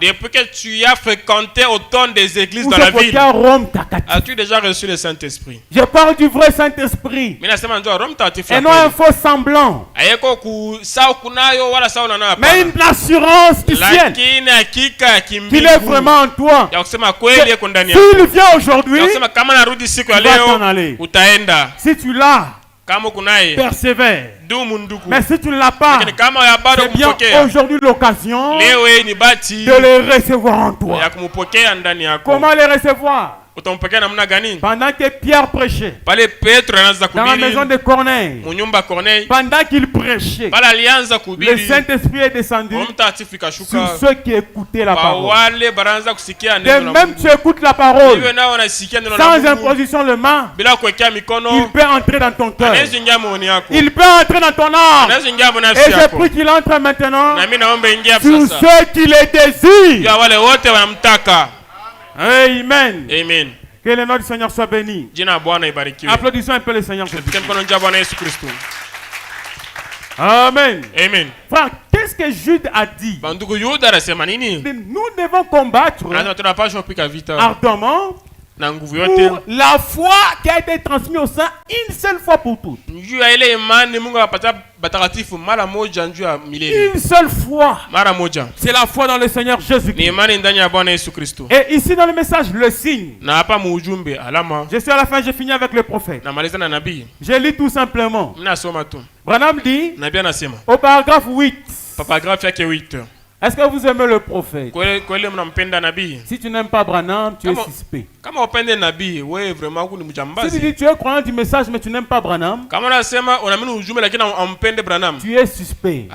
Speaker 2: Depuis que tu as fréquenté autant des églises dans la ville, as-tu déjà reçu le Saint-Esprit?
Speaker 1: Je parle du vrai Saint-Esprit et non un faux semblant, mais une assurance qui tienne qu'il est vraiment en toi. S'il vient aujourd'hui, tu vas t'en aller. Si tu l'as, persévère. Mais si tu ne l'as pas, c'est bien aujourd'hui l'occasion de les recevoir en toi. Comment les recevoir? Pendant que Pierre prêchait dans la maison de Corneille, pendant qu'il prêchait, le Saint-Esprit est descendu sur ceux qui écoutaient la parole. De même tu écoutes la parole sans imposition de main, il peut entrer dans ton cœur, il peut entrer dans ton âme. Et je prie qu'il entre maintenant sur ceux qui les désirent. Amen.
Speaker 2: Amen.
Speaker 1: Que le nom du Seigneur soit béni. Applaudissons un peu le Seigneur. Amen.
Speaker 2: Amen.
Speaker 1: Frère, qu'est-ce que Jude a dit? Nous devons combattre ardemment pour la foi qui a été transmise au sein une seule fois pour toutes. Une seule fois. C'est la foi dans le Seigneur Jésus-Christ. Et ici dans le message, le signe. Je suis à la fin, j'ai fini avec le prophète. Je lis tout simplement. Branham dit au paragraphe 8. Est-ce que vous aimez le prophète? Si tu n'aimes pas Branham, tu es suspect. Si tu es croyant du message mais tu n'aimes pas Branham, tu es suspect.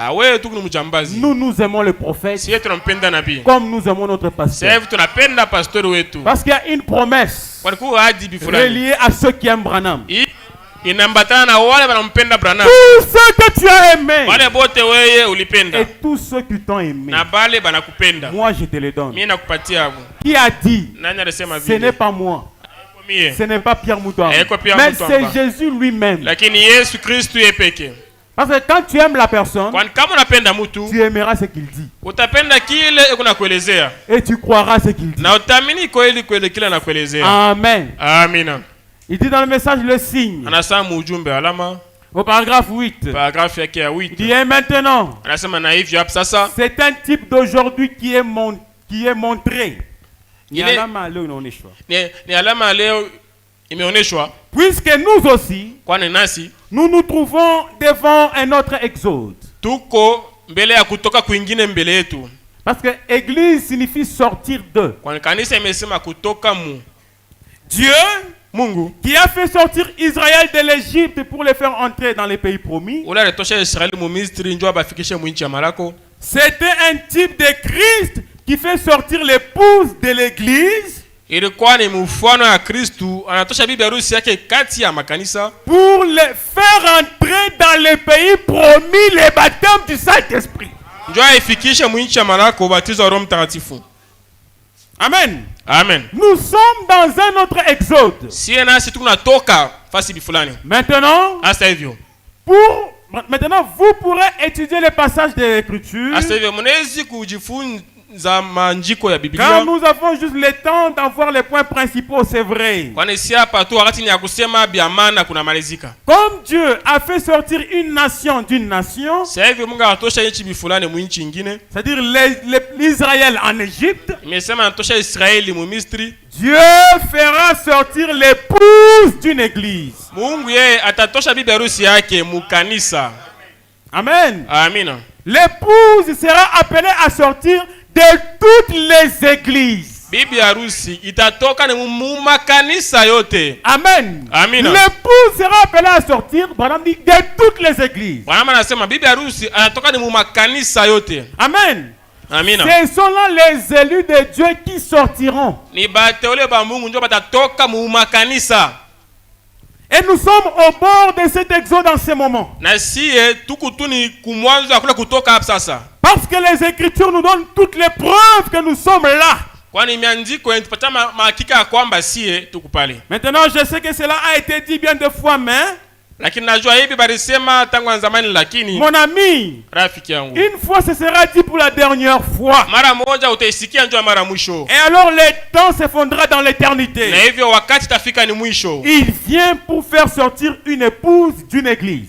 Speaker 1: Nous aimons le prophète comme nous aimons notre pasteur. Parce qu'il y a une promesse reliée à ceux qui aiment Branham. Tout ce que tu as aimé et tous ceux qui t'ont aimé, moi je te les donne. Qui a dit? Ce n'est pas moi, ce n'est pas Pierre Mouton, mais c'est Jésus lui-même. Parce que quand tu aimes la personne, tu aimeras ce qu'il dit et tu croiras ce qu'il dit. Amen.
Speaker 2: Amen.
Speaker 1: Il dit dans le message le signe. Au paragraphe 8. Il dit et maintenant. C'est un type d'aujourd'hui qui est montré. Puisque nous aussi, nous nous trouvons devant un autre exode. Parce que église signifie sortir de. Dieu qui a fait sortir Israël de l'Égypte pour les faire entrer dans les pays promis. C'était un type de Christ qui fait sortir l'épouse de l'église pour les faire entrer dans les pays promis, les baptêmes du Saint-Esprit. Amen.
Speaker 2: Amen.
Speaker 1: Nous sommes dans un autre exode. Maintenant, vous pourrez étudier les passages de l'Écriture. Quand nous avons juste le temps d'avoir les points principaux, c'est vrai. Comme Dieu a fait sortir une nation d'une nation, c'est-à-dire l'Israël en Égypte, Dieu fera sortir l'épouse d'une église. Amen.
Speaker 2: Amen.
Speaker 1: L'épouse sera appelée à sortir de toutes les églises. Amen.
Speaker 2: Amen.
Speaker 1: L'épouse sera appelée à sortir de toutes les églises. Amen.
Speaker 2: Amen.
Speaker 1: Ce sont là les élus de Dieu qui sortiront. Et nous sommes au bord de cet exode en ce moment. Parce que les Écritures nous donnent toutes les preuves que nous sommes là. Maintenant, je sais que cela a été dit bien de fois, mais mon ami, une fois ce sera dit pour la dernière fois. Et alors le temps s'effondrera dans l'éternité. Il vient pour faire sortir une épouse d'une église.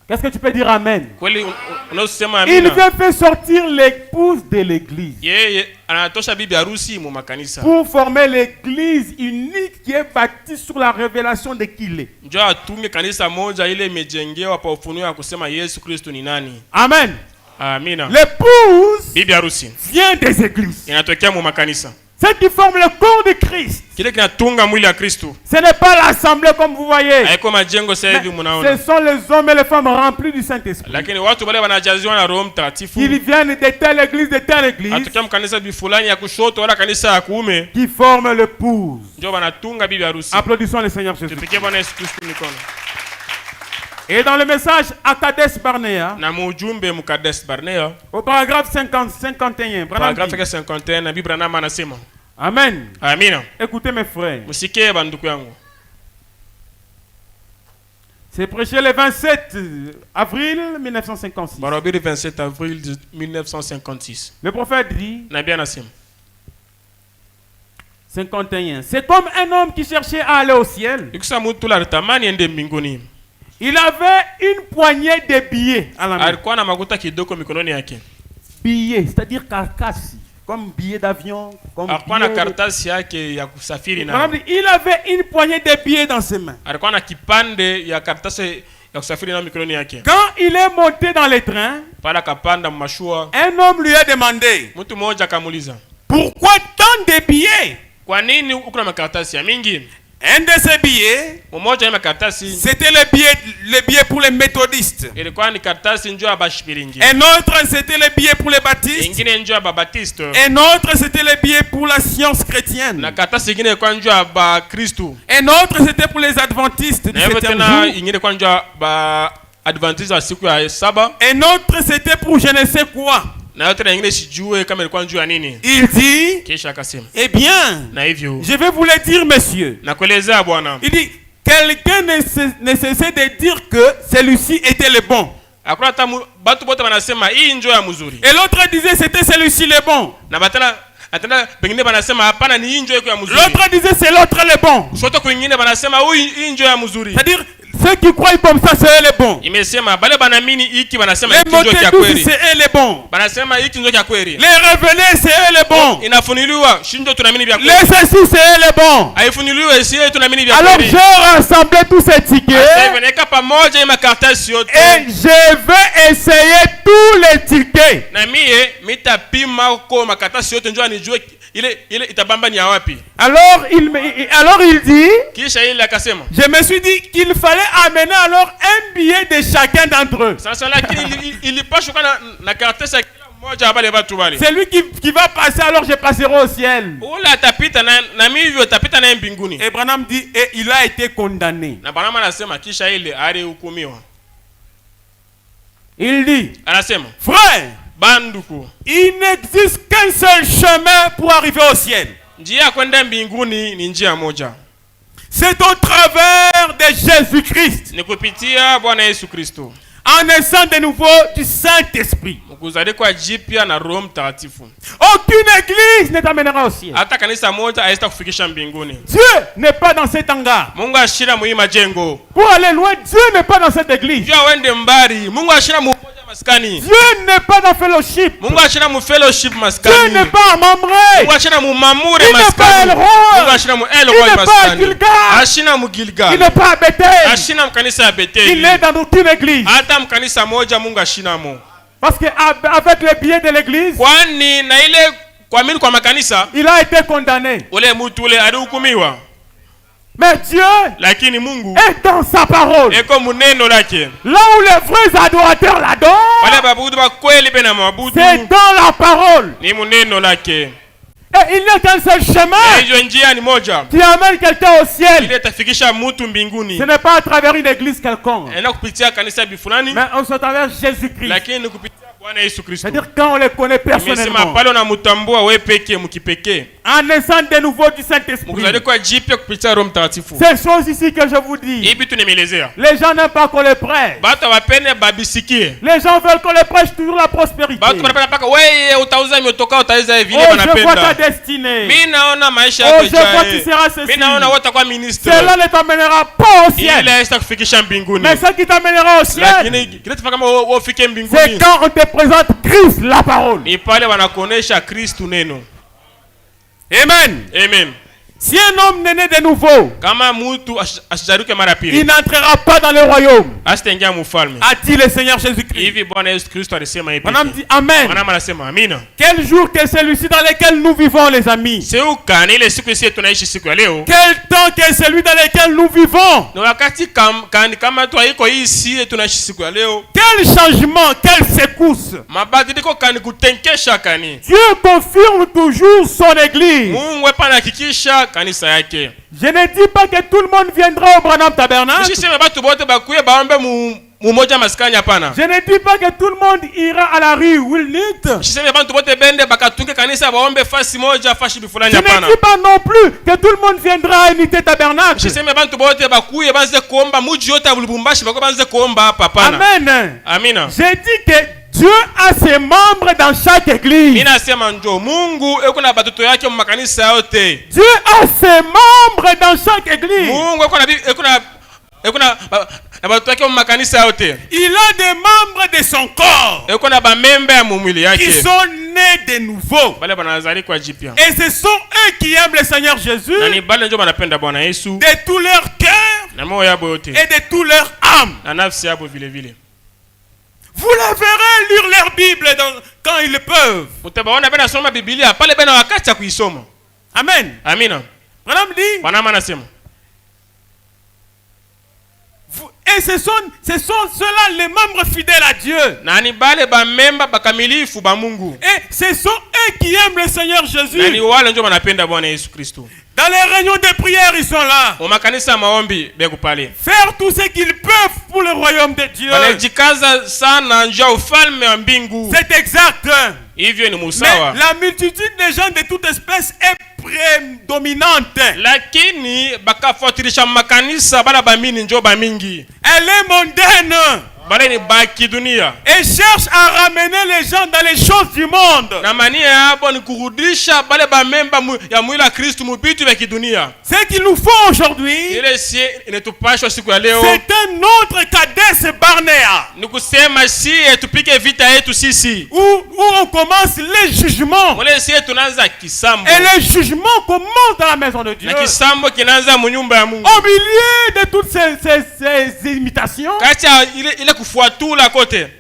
Speaker 1: Qu'est-ce que tu peux dire amen? Il veut faire sortir l'épouse de l'église pour former l'église unique qui est bâtie sur la révélation de qui il est. Amen.
Speaker 2: Amen.
Speaker 1: L'épouse vient des églises. Ceux qui forment le corps de Christ. Ce n'est pas l'assemblée comme vous voyez. Mais ce sont les hommes et les femmes remplis du Saint-Esprit. Ils viennent de telle église, qui forment l'épouse. Applaudissons le Seigneur Jésus. Et dans le message à Kadesh Barnea, au paragraphe 51, Amen.
Speaker 2: Amen.
Speaker 1: Écoutez mes frères. C'est prêché le 27 avril 1956.
Speaker 2: 27 avril 1956.
Speaker 1: Le prophète dit 51. C'est comme un homme qui cherchait à aller au ciel. Il avait une poignée de billets à la main. Billets, c'est-à-dire carcasse, comme billets d'avion, comme il avait une poignée de billets dans ses mains. Quand il est monté dans les trains, un homme lui a demandé, pourquoi tant de billets? Un de ces billets, c'était le billet pour les méthodistes. Un autre, c'était le billet pour les baptistes. Un autre, c'était le billet pour la science chrétienne. Un autre, c'était pour les adventistes du 7e jour. Un autre, c'était pour je ne sais quoi. Il dit, eh bien, je vais vous le dire, monsieur. Il dit, quelqu'un ne cessait de dire que celui-ci était le bon. Et l'autre disait, c'était celui-ci le bon. L'autre disait, c'est l'autre le bon. C'est-à-dire, ceux qui croient comme ça, c'est eux les bons. Les motés douces, c'est eux les bons. Les révélés, c'est eux les bons. Les ceci, c'est eux les bons. Alors j'ai rassemblé tous ces tickets et je vais essayer tous les tickets. Alors il dit, je me suis dit qu'il fallait amener alors un billet de chacun d'entre eux. C'est lui qui va passer, alors je passerai au ciel. Et Branham dit, et il a été condamné. Il dit, frère, il n'existe qu'un seul chemin pour arriver au ciel. C'est au travers de Jésus-Christ. En naissant de nouveau du Saint-Esprit. Aucune église ne t'amènera au ciel. Dieu n'est pas dans cet hangar. Pour aller loin, Dieu n'est pas dans cette église. Dieu n'est pas dans fellowship. Dieu n'est pas à Mamré. Il n'est pas à El Roi. Il n'est pas à Gilgal. Il n'est pas à Bethel. Il n'est dans aucune église. Parce qu'avec les biens de l'église, il a été condamné. Mais Dieu est dans sa parole. Là où les vrais adorateurs l'adorent, c'est dans la parole. Et il n'y a qu'un seul chemin qui amène quelqu'un au ciel. Ce n'est pas à travers une église quelconque, mais on se travers Jésus-Christ. C'est-à-dire quand on les connaît personnellement. En naissant de nouveau du Saint-Esprit. Ces choses ici que je vous dis, les gens n'aiment pas qu'on les prêche. Les gens veulent qu'on les prêche toujours la prospérité. Oh, je vois ta destinée. Oh, je vois tu seras ceci. Cela ne t'amènera pas au ciel. Mais ce qui t'amènera au ciel, c'est quand on te présente Christ, la parole. Amen.
Speaker 2: Amen.
Speaker 1: Si un homme n'est né de nouveau, il n'entrera pas dans le royaume, a dit le Seigneur Jésus-Christ. Madame dit Amen. Quel jour que celui-ci dans lequel nous vivons, les amis? Quel temps que celui dans lequel nous vivons? Quel changement, quelle secousse! Dieu confirme toujours son église. Je ne dis pas que tout le monde viendra au Branham Tabernacle. Je ne dis pas que tout le monde ira à la rue Wilnut. Je ne dis pas non plus que tout le monde viendra à Unité Tabernacle. Amen. J'ai dit que Dieu a ses membres dans chaque église. Dieu a ses membres dans chaque église. Il a des membres de son corps qui sont nés de nouveau. Et ce sont eux qui aiment le Seigneur Jésus de tout leur cœur, de toute leur âme. Vous les verrez lire leur Bible quand ils le peuvent. Amen. Madame dit. Et ce sont ceux-là les membres fidèles à Dieu. Et ce sont eux qui aiment le Seigneur Jésus. Dans les réunions de prière, ils sont là. Faire tout ce qu'ils peuvent pour le royaume de Dieu. C'est exact. Mais la multitude de gens de toute espèce est prédominante. Elle est mondaine. Et cherche à ramener les gens dans les choses du monde. Ce qu'il nous faut aujourd'hui, c'est un autre Kadesh Barnea. Où on commence les jugements. Et les jugements commencent dans la maison de Dieu. Au milieu de toutes ces imitations,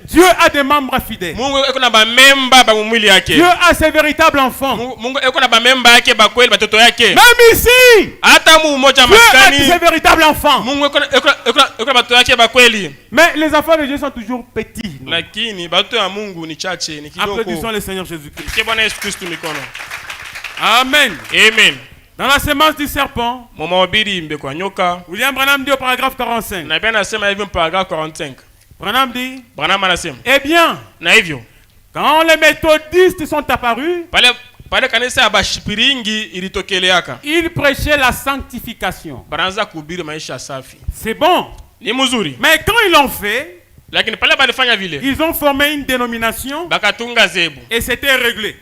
Speaker 1: Dieu a des membres fidèles. Dieu a ses véritables enfants. Même ici, Dieu a ses véritables enfants. Mais les enfants de Dieu sont toujours petits. Applaudissons le Seigneur Jésus-Christ. Amen.
Speaker 2: Amen.
Speaker 1: Dans la semence du serpent, William Branham dit au paragraphe 45. Branham dit, eh bien, quand les méthodistes sont apparus, ils prêchaient la sanctification. C'est bon. Mais quand ils l'ont fait, ils ont formé une dénomination et c'était réglé.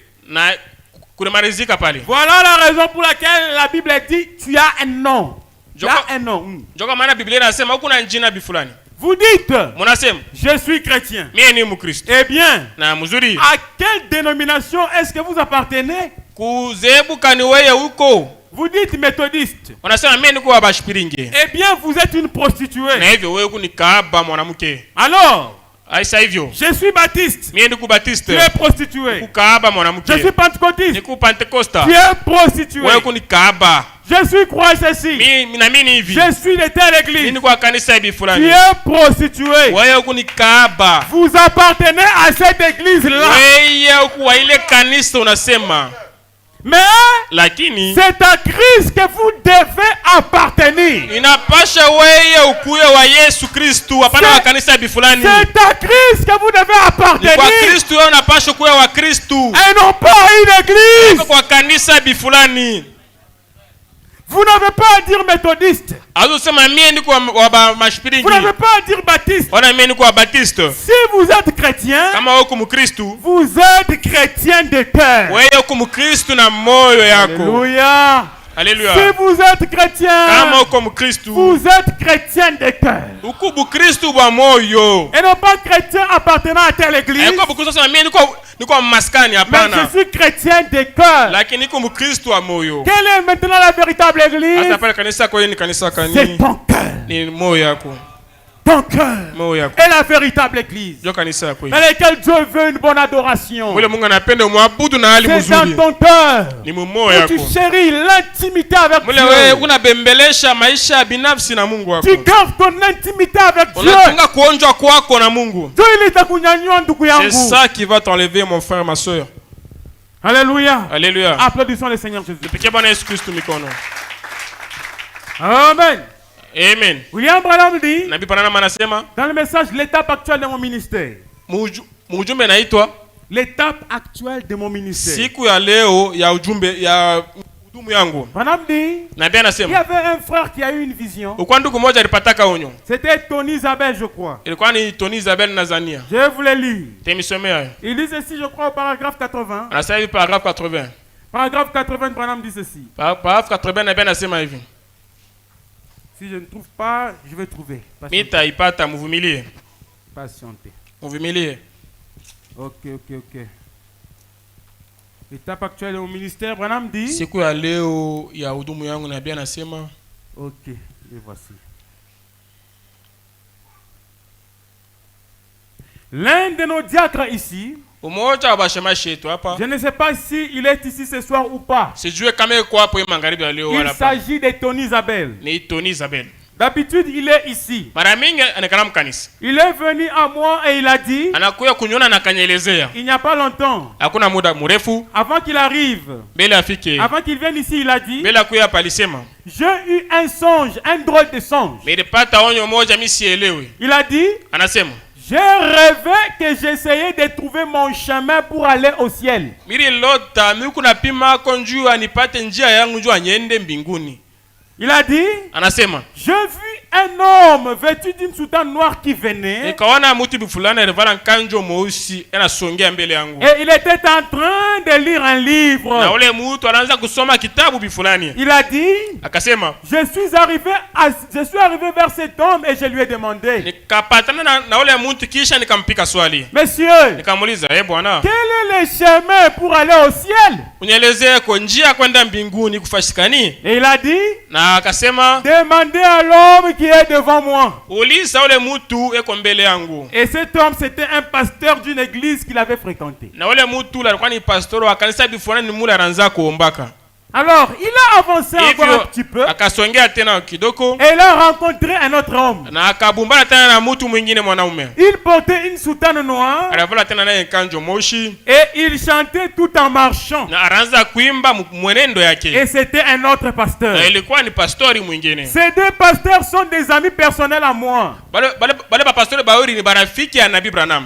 Speaker 1: Voilà la raison pour laquelle la Bible dit tu as un nom. Tu as un nom. Vous dites, je suis chrétien. Eh bien, à quelle dénomination est-ce que vous appartenez? Vous dites méthodiste. Eh bien, vous êtes une prostituée. Alors, je suis baptiste. Tu es prostituée. Je suis pentecôtiste. Tu es prostituée. Je suis croix ceci. Je suis de telle église. Tu es prostituée. Vous appartenez à cette église-là. Mais c'est à Christ que vous devez appartenir. C'est à Christ que vous devez appartenir. Et non pas à une église. Vous n'avez pas à dire méthodiste. Vous n'avez pas à dire baptiste. Si vous êtes chrétien, vous êtes chrétien de cœur. Alléluia.
Speaker 2: Alléluia.
Speaker 1: Si vous êtes chrétien, vous êtes chrétien de cœur. Et non pas chrétien appartenant à telle église. Mais je suis chrétien de cœur. Quelle est maintenant la véritable église? C'est ton cœur. Ton cœur est la véritable église dans laquelle Dieu veut une bonne adoration. C'est dans ton cœur où tu chéris l'intimité avec Dieu. Tu gardes ton intimité avec Dieu.
Speaker 2: C'est ça qui va t'enlever, mon frère, ma soeur.
Speaker 1: Alléluia.
Speaker 2: Alléluia.
Speaker 1: Applaudissons le Seigneur Jésus. Amen.
Speaker 2: Amen.
Speaker 1: William Branham dit dans le message l'étape actuelle de mon ministère. L'étape actuelle de mon ministère. Branham dit il y avait un frère qui a eu une vision. C'était Tony Isabelle, je crois. Je vous le lis. Il dit ceci, je crois, au paragraphe 80. Paragraphe 80, Branham dit ceci. Si je ne trouve pas, je vais trouver. Patientez. Ok. L'étape actuelle au ministère, Branham dit. Ok, et voici. L'un de nos diacres ici, je ne sais pas s'il est ici ce soir ou pas. Il s'agit de Tony Isabelle. D'habitude, il est ici. Il est venu à moi et il a dit, il n'y a pas longtemps, avant qu'il arrive, avant qu'il vienne ici, il a dit, j'ai eu un songe, un drôle de songe. Il a dit, j'ai rêvé que j'essayais de trouver mon chemin pour aller au ciel. Il a dit, j'ai vu un homme vêtu d'une soutane noire qui venait. Et il était en train de lire un livre. Il a dit, je suis arrivé vers cet homme et je lui ai demandé, monsieur, quel est le chemin pour aller au ciel? Et il a dit, demandez à l'homme qui est devant moi. Et cet homme, c'était un pasteur d'une église qu'il avait fréquentée. Alors, il a avancé encore un petit peu. Et il a rencontré un autre homme. Il portait une soutane noire. Et il chantait tout en marchant. Et c'était un autre pasteur. Ces deux pasteurs sont des amis personnels à moi.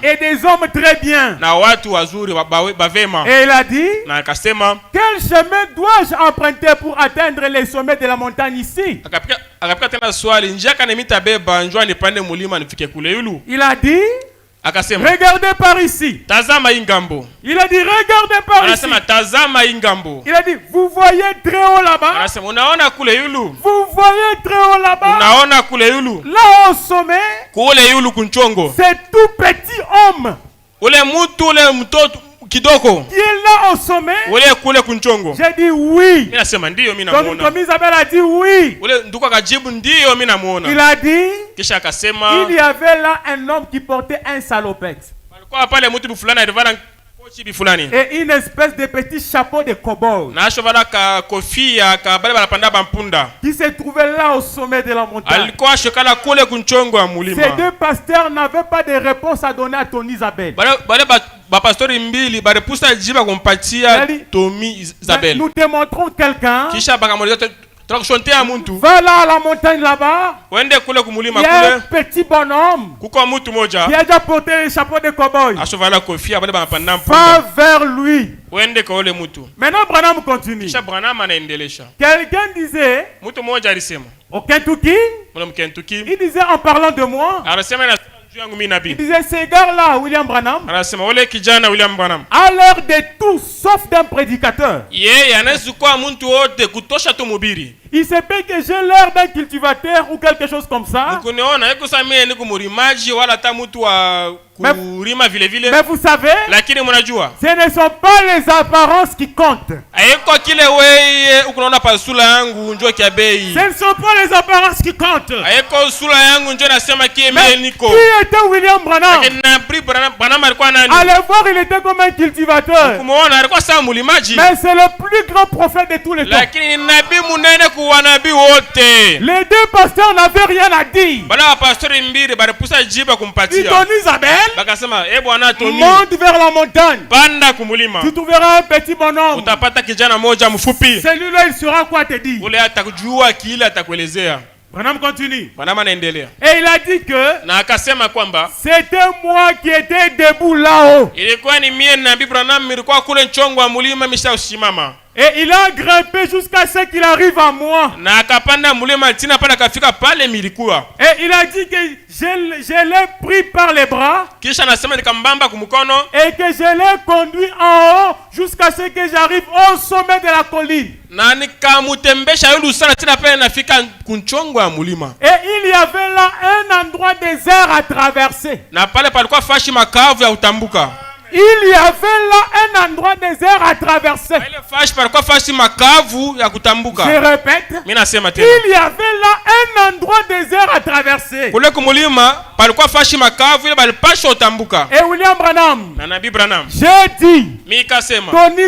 Speaker 1: Et des hommes très bien. Et il a dit, quel chemin dois-je emprunter pour atteindre les sommets de la montagne ici? Il a dit, regardez par ici. Il a dit, regardez par ici. Il a dit, vous voyez très haut là-bas? Vous voyez très haut là-bas? Là au sommet, c'est tout petit homme qui est là au sommet. J'ai dit oui. Donc Isabelle a dit oui. Il a dit, il y avait là un homme qui portait un salopette et une espèce de petit chapeau de cow-boy qui se trouvait là au sommet de la montagne. Ces deux pasteurs n'avaient pas de réponse à donner à Tony Isabelle. Nous te montrons quelqu'un. Va là à la montagne là-bas. Il y a un petit bonhomme qui a déjà porté le chapeau de cow-boy. Va vers lui. Maintenant Branham continue. Quelqu'un disait au Kentucky, il disait en parlant de moi, il disait, ce gars-là, William Branham, a l'air de tout sauf d'un prédicateur. Il se peut que j'ai l'air d'un cultivateur ou quelque chose comme ça. Mais vous savez, ce ne sont pas les apparences qui comptent. Ce ne sont pas les apparences qui comptent. Mais qui était William Branham? Allez voir, il était comme un cultivateur. Mais c'est le plus grand prophète de tous les temps. Les deux pasteurs n'avaient rien à dire. Ils donnent Isabelle, monte vers la montagne. Tu trouveras un petit bonhomme. Celui-là, il saura quoi te dire. Branham continue. Et il a dit que c'était moi qui étais debout là-haut. Et il a grimpé jusqu'à ce qu'il arrive à moi. Et il a dit que je l'ai pris par les bras et que je l'ai conduit en haut jusqu'à ce que j'arrive au sommet de la colline. Et il y avait là un endroit désert à traverser. Il y avait là un endroit désert à traverser. Je répète, il y avait là un endroit désert à traverser.
Speaker 2: palikuwa fashi makavu ile balipasha utambuka.
Speaker 1: Et William Branham,
Speaker 2: na Nabii Branham,
Speaker 1: j'ai dit,
Speaker 2: mikasema,
Speaker 1: Tony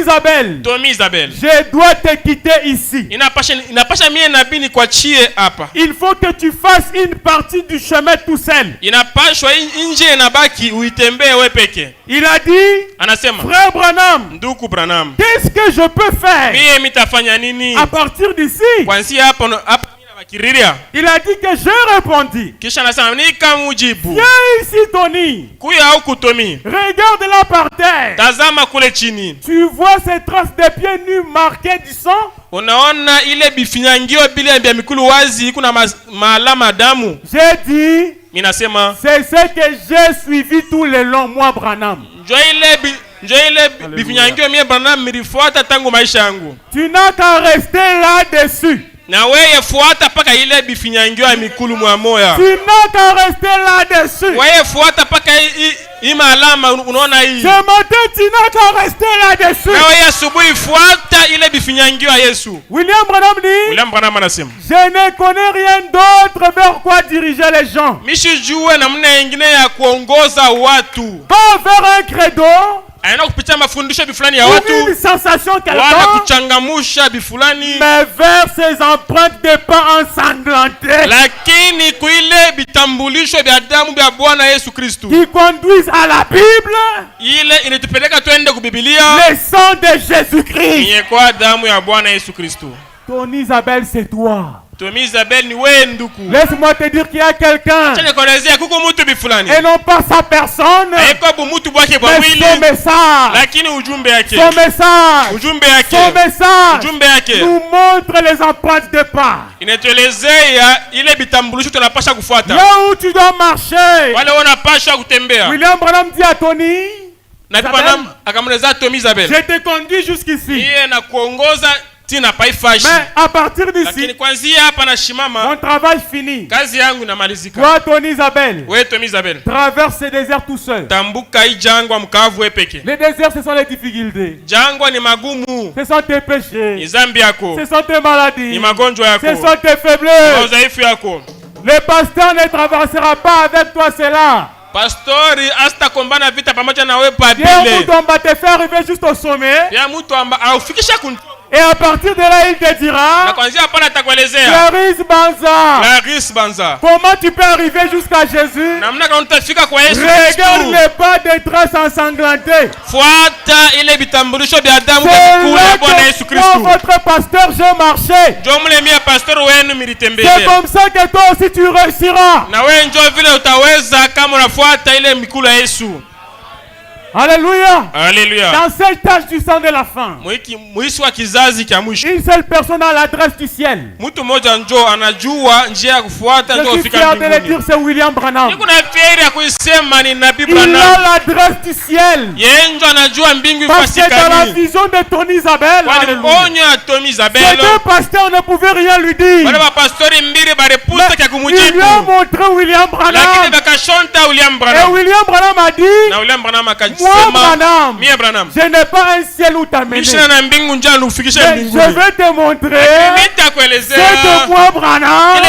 Speaker 1: Isabelle, je dois te quitter ici.
Speaker 2: Inapasha mie nabii nikuachie hapa.
Speaker 1: Il faut que tu fasses une partie du chemin tout seul.
Speaker 2: Inapashwa nje inabaki uitembee wewe peke.
Speaker 1: Il a dit,
Speaker 2: anasema,
Speaker 1: frère Branham,
Speaker 2: ndugu Branham,
Speaker 1: qu'est-ce que je peux faire?
Speaker 2: Mie mitafanya nini?
Speaker 1: À partir d'ici.
Speaker 2: Kwanzia hapa
Speaker 1: il a dit que j'ai répondu.
Speaker 2: Kisha anasema nikamujibu.
Speaker 1: Viens ici Tony.
Speaker 2: Kuya huku Tony.
Speaker 1: Regarde là par terre.
Speaker 2: Tazama kule chini.
Speaker 1: Tu vois ces traces de pieds nus marquées du sang?
Speaker 2: Unaona ile bifinyangio bila ya mikulu wazi kuna maalama damu.
Speaker 1: J'ai dit,
Speaker 2: minasema,
Speaker 1: c'est ce que j'ai suivi tout le long moi Branham.
Speaker 2: Njo ile bifinyangio mie Branham milifuata tangu maisha yangu.
Speaker 1: Tu n'as qu'à rester là-dessus.
Speaker 2: Na wewe fuata paka ile bifinyangio ya mikulu mwa moya.
Speaker 1: Tu n'as qu'à rester là-dessus.
Speaker 2: Wewe fuata paka ima alama unaona hii.
Speaker 1: Ce matin tu n'as qu'à rester là-dessus.
Speaker 2: Na wewe asubuhi fuata ile bifinyangio ya Yesu.
Speaker 1: William Branham dit,
Speaker 2: William Branham anasema,
Speaker 1: je ne connais rien d'autre vers quoi diriger les gens.
Speaker 2: Mishijue namna nyingine ya kuongoza watu.
Speaker 1: Pas vers un credo.
Speaker 2: Aina kupitia mafundisho bifulani ya watu.
Speaker 1: Une sensation quelconque.
Speaker 2: Wala kuchangamusha bifulani.
Speaker 1: Mais vers ces empreintes de pas ensanglantées.
Speaker 2: Lakini kuile bitambulisho vya damu vya Bwana Yesu Kristo.
Speaker 1: Qui conduisent à la Bible.
Speaker 2: Ile inatupeleka twende ku Biblia.
Speaker 1: Le sang de Jésus-Christ.
Speaker 2: Ni kwa damu ya Bwana Yesu Kristo.
Speaker 1: Tony Isabelle, c'est toi.
Speaker 2: Tony Isabelle ni wewe nduku.
Speaker 1: Laisse-moi te dire qu'il y a quelqu'un.
Speaker 2: Et
Speaker 1: non pas sa personne. Mais son message.
Speaker 2: Lakini ujumbe yake.
Speaker 1: Son message.
Speaker 2: Ujumbe yake.
Speaker 1: Son message.
Speaker 2: Ujumbe yake.
Speaker 1: Nous montre les empreintes de pas.
Speaker 2: Inatuelezea ile bitambulisho tunapasha kufuata.
Speaker 1: Là où tu dois marcher.
Speaker 2: Wale wanapasha kutembea.
Speaker 1: William Branham dit à Tony.
Speaker 2: Na Branham akamweleza Tony Isabelle.
Speaker 1: Je te conduis jusqu'ici.
Speaker 2: Yeye na kuongoza. Mais
Speaker 1: à partir d'ici,
Speaker 2: mon
Speaker 1: travail fini.
Speaker 2: Toi,
Speaker 1: Tony Isabelle, traverse ce désert tout seul. Les déserts, ce sont les difficultés. Ce sont tes péchés. Ce sont tes maladies. Ce sont tes faiblesses. Le pasteur ne traversera pas avec toi cela.
Speaker 2: Pastori asta kombana vita pamoja na wewe pa bile.
Speaker 1: Dieu te faire arriver juste au sommet.
Speaker 2: Ya mtu aufikisha
Speaker 1: et à partir de là, il te dira, Clarisse Banza, comment tu peux arriver jusqu'à Jésus? Regarde les pas des traces ensanglantées. C'est là que moi, votre pasteur, j'ai marché. C'est comme ça que toi aussi tu réussiras. Alléluia.
Speaker 2: Alléluia.
Speaker 1: Dans cette tâche du sang de la fin, une seule personne a l'adresse du ciel. Je suis fier de le dire, c'est William Branham. Il a l'adresse du ciel. Parce que dans la vision de Tony Isabelle, ces deux pasteurs ne pouvaient rien lui dire. Mais il lui a montré William Branham. Et William Branham a dit, moi, Branham, je n'ai pas un ciel où t'amener. Mais je vais te montrer ce que moi, Branham,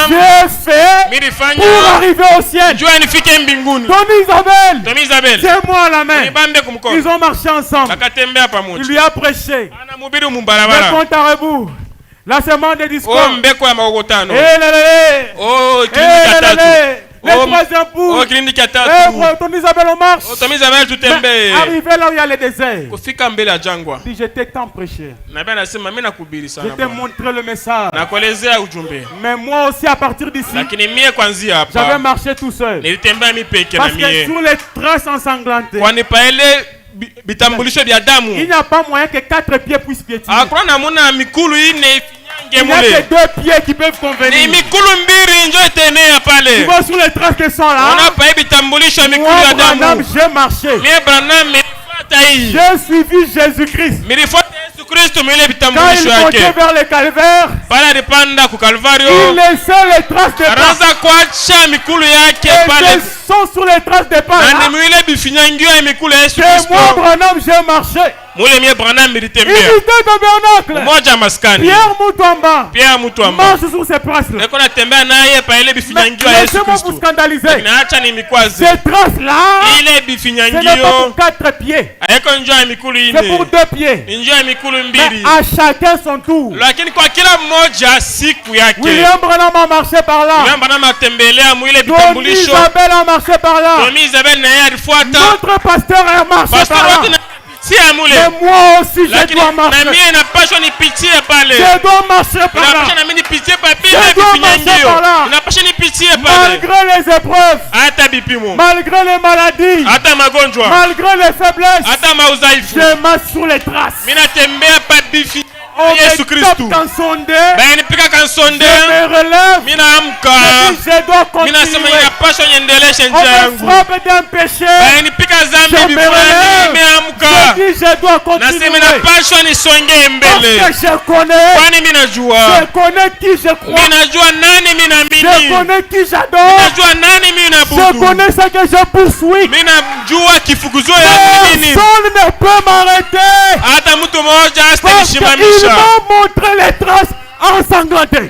Speaker 1: j'ai fait pour arriver au ciel. Tony Isabelle, c'est moi à la main. Ils ont marché ensemble. Il lui a prêché. Le compte à rebours. La semaine des discours. Le troisième bout. Tony Isabelle, on marche. Mais arrivé là où il y a le désert. Si j'étais tant prêché. Je t'ai montré le message. Mais moi aussi à partir d'ici, j'avais marché tout seul. Parce que sur les traces ensanglantées, il n'y a pas moyen que 4 pieds puissent piétiner. Il n'y a que 2 pieds qui peuvent convenir. Tu vois sur les traces de sang là. Moi, Branham, j'ai marché. J'ai suivi Jésus-Christ. Quand il montait vers le calvaire, il laissait les traces de pas. Et je sont sur les traces de pas là. Et moi, Branham, j'ai marché.
Speaker 2: Moulemie Branham militembea.
Speaker 1: Unité tabernacle.
Speaker 2: Moja maskani.
Speaker 1: Pierre Mutuamba.
Speaker 2: Pierre Mutuamba.
Speaker 1: Marche sur ces traces-là.
Speaker 2: Eko natembea naye pa ile bifinyangio ya Yesu Kristo.
Speaker 1: Laissez-moi vous scandaliser.
Speaker 2: Naacha ni mikwazi.
Speaker 1: Ces traces-là.
Speaker 2: Ile bifinyangio.
Speaker 1: Ce n'est pas pour 4 pieds.
Speaker 2: Eko njoo ya mikulu ine.
Speaker 1: C'est pour 2 pieds.
Speaker 2: Njoo ya mikulu mbili.
Speaker 1: Mais à chacun son tour.
Speaker 2: Lakini kwa kila mmoja siku yake.
Speaker 1: William Branham a marché par là.
Speaker 2: William Branham atembelea mwile vitambulisho.
Speaker 1: Tommy Isabelle a marché par là.
Speaker 2: Tommy Isabelle naye alifuata.
Speaker 1: Notre pasteur a marché par là. Mais moi aussi je dois marcher. Je dois marcher par là. Je dois marcher par là. Malgré les épreuves, malgré les maladies, malgré les faiblesses, je marche sur les traces. On me tape dans son dé. Je me relève. Je dois continuer. On me frappe d'un péché. Je me relève. Je dis je dois continuer. Parce que je connais qui je crois. Je connais qui j'adore. Je connais ce que je poursuis. Personne ne peut m'arrêter. Parce qu'il m'a montré les traces ensanglantées.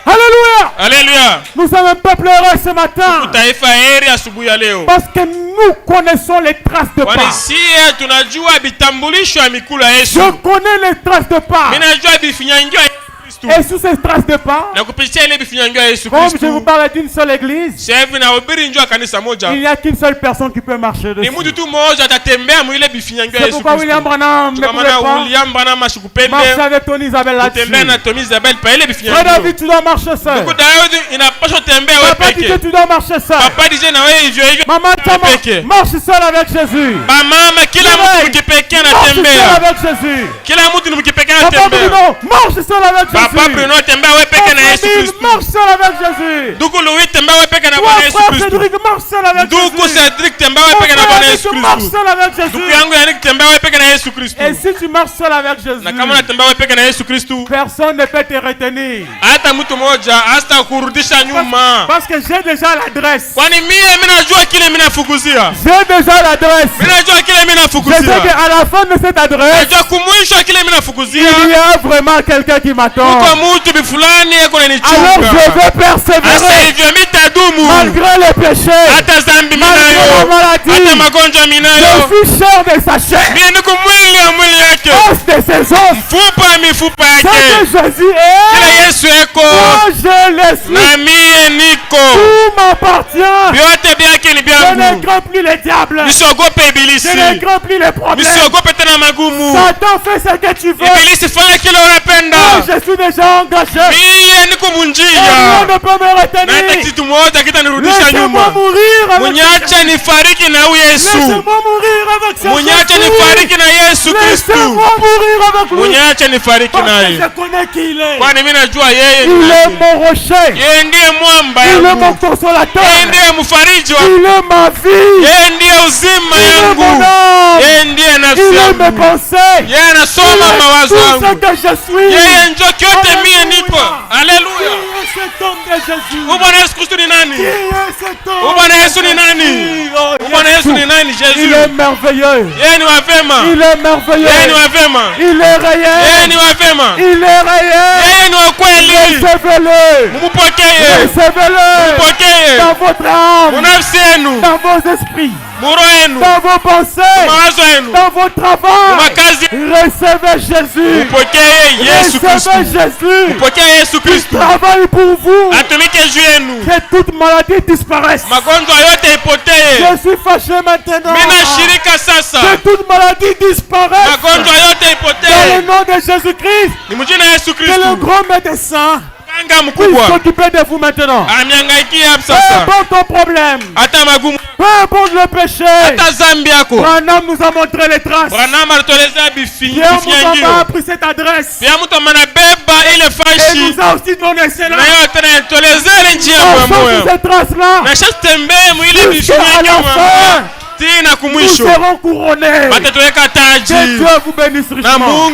Speaker 1: Alléluia.
Speaker 2: Alléluia.
Speaker 1: Nous sommes un peuple heureux ce matin. Parce que nous connaissons les traces de pas. Je connais les traces de pas. Et sous ces traces de pas, comme je vous parle d'une seule église, il n'y a qu'une seule personne qui peut marcher dessus. C'est pourquoi William Branham ne pouvait pas marcher avec Tony Isabelle là-dessus. Frère David, tu dois marcher seul. Papa dit que tu dois marcher seul. Maman, marche seul avec Jésus. Marche seul avec Jésus. Papa Bruno, marche seul avec Jésus.
Speaker 2: Papa Bruno temba we peke na Yesu Kristo.
Speaker 1: Marche seul avec Jésus.
Speaker 2: Duku Louis temba we peke na Bwana Yesu Kristo.
Speaker 1: Cédric marche seul avec Jésus.
Speaker 2: Duku Cédric temba we peke na Bwana Yesu Kristo.
Speaker 1: Marche seul avec Jésus.
Speaker 2: Duku yangu Yannick temba we peke na Yesu Kristo.
Speaker 1: Et si tu marches seul avec Jésus,
Speaker 2: na kama temba we peke na Yesu Kristo,
Speaker 1: personne ne peut te retenir.
Speaker 2: Hata mtu mmoja hasta kurudisha nyuma.
Speaker 1: Parce que j'ai déjà l'adresse.
Speaker 2: Kwani mimi najua kile mimi nafukuzia.
Speaker 1: J'ai déjà l'adresse.
Speaker 2: Mimi najua kile mimi nafukuzia.
Speaker 1: Je sais qu'à la fin de cette adresse,
Speaker 2: najua kumwisho kile mimi nafukuzia.
Speaker 1: Il y a vraiment quelqu'un qui m'attend. Alors je vais persévérer malgré les péchés, malgré la maladie. Je suis chair de sa chair, os de ses os. Ce que Jésus est, moi je le suis. Tout m'appartient. Je ne crains plus les diables. Je ne crains plus les problèmes. Satan fait ce que tu veux. Moi, je suis déjà engagé. Rien ne peut me retenir. Laissez-moi mourir avec Laissez-moi mourir avec Laissez-moi mourir avec lui. Parce que je connais qui il est. Il est mon rocher. Il est mon consolateur. Il est ma vie. Il est mon âme. Il est mes pensées. Il est tout ce que je suis.
Speaker 2: Alléluia.
Speaker 1: Qui est cet homme de Jésus?
Speaker 2: Bwana Yesu Kristo ni nani?
Speaker 1: Qui est cet homme?
Speaker 2: Bwana Yesu ni nani? Bwana Yesu ni nani? Jésus.
Speaker 1: Il est merveilleux.
Speaker 2: Yeye ni wa vema.
Speaker 1: Il est merveilleux.
Speaker 2: Yeye ni wa vema.
Speaker 1: Il est réel.
Speaker 2: Yeye ni wa vema.
Speaker 1: Il est réel.
Speaker 2: Yeye ni wa kweli.
Speaker 1: Recevez-le.
Speaker 2: Mupokee.
Speaker 1: Recevez-le.
Speaker 2: Mupokee.
Speaker 1: Dans votre âme.
Speaker 2: Nafsi yenu.
Speaker 1: Dans vos esprits.
Speaker 2: Dans
Speaker 1: vos pensées, dans vos travaux, recevez Jésus. Recevez Jésus. Il travaille pour vous. Que toute maladie disparaisse. Je suis fâché maintenant. Que toute maladie disparaisse. Dans le nom de Jésus-Christ. Que le grand médecin puisse s'occuper de vous maintenant. Peu importe ton problème. Peu importe le péché. Branham nous a montré les traces. Pierre nous a appris cette adresse. Et nous a aussi donné cela. Ensemble ces traces-là. Jusqu'à la fin. Nous serons couronnés. Que Dieu vous bénisse richement.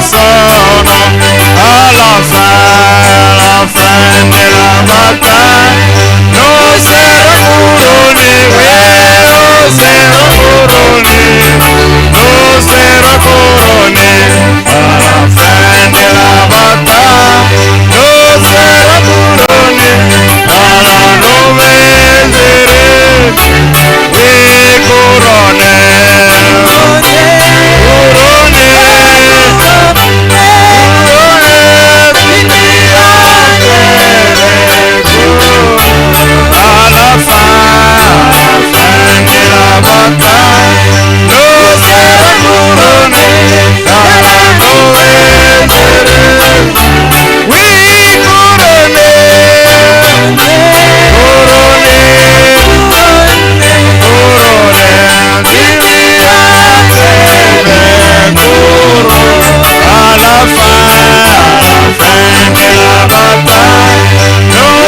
Speaker 3: son nom. À la fin de la bataille, nous serons couronnés, oui, nous serons couronnés, nous serons couronnés. À la fin de la bataille, nous serons couronnés, à la nouvelle heure, oui, couronnés, à la fin de la bataille, nous serons couronnés dans la nouvelle heure. Oui, couronnés, à la fin de la bataille, nous serons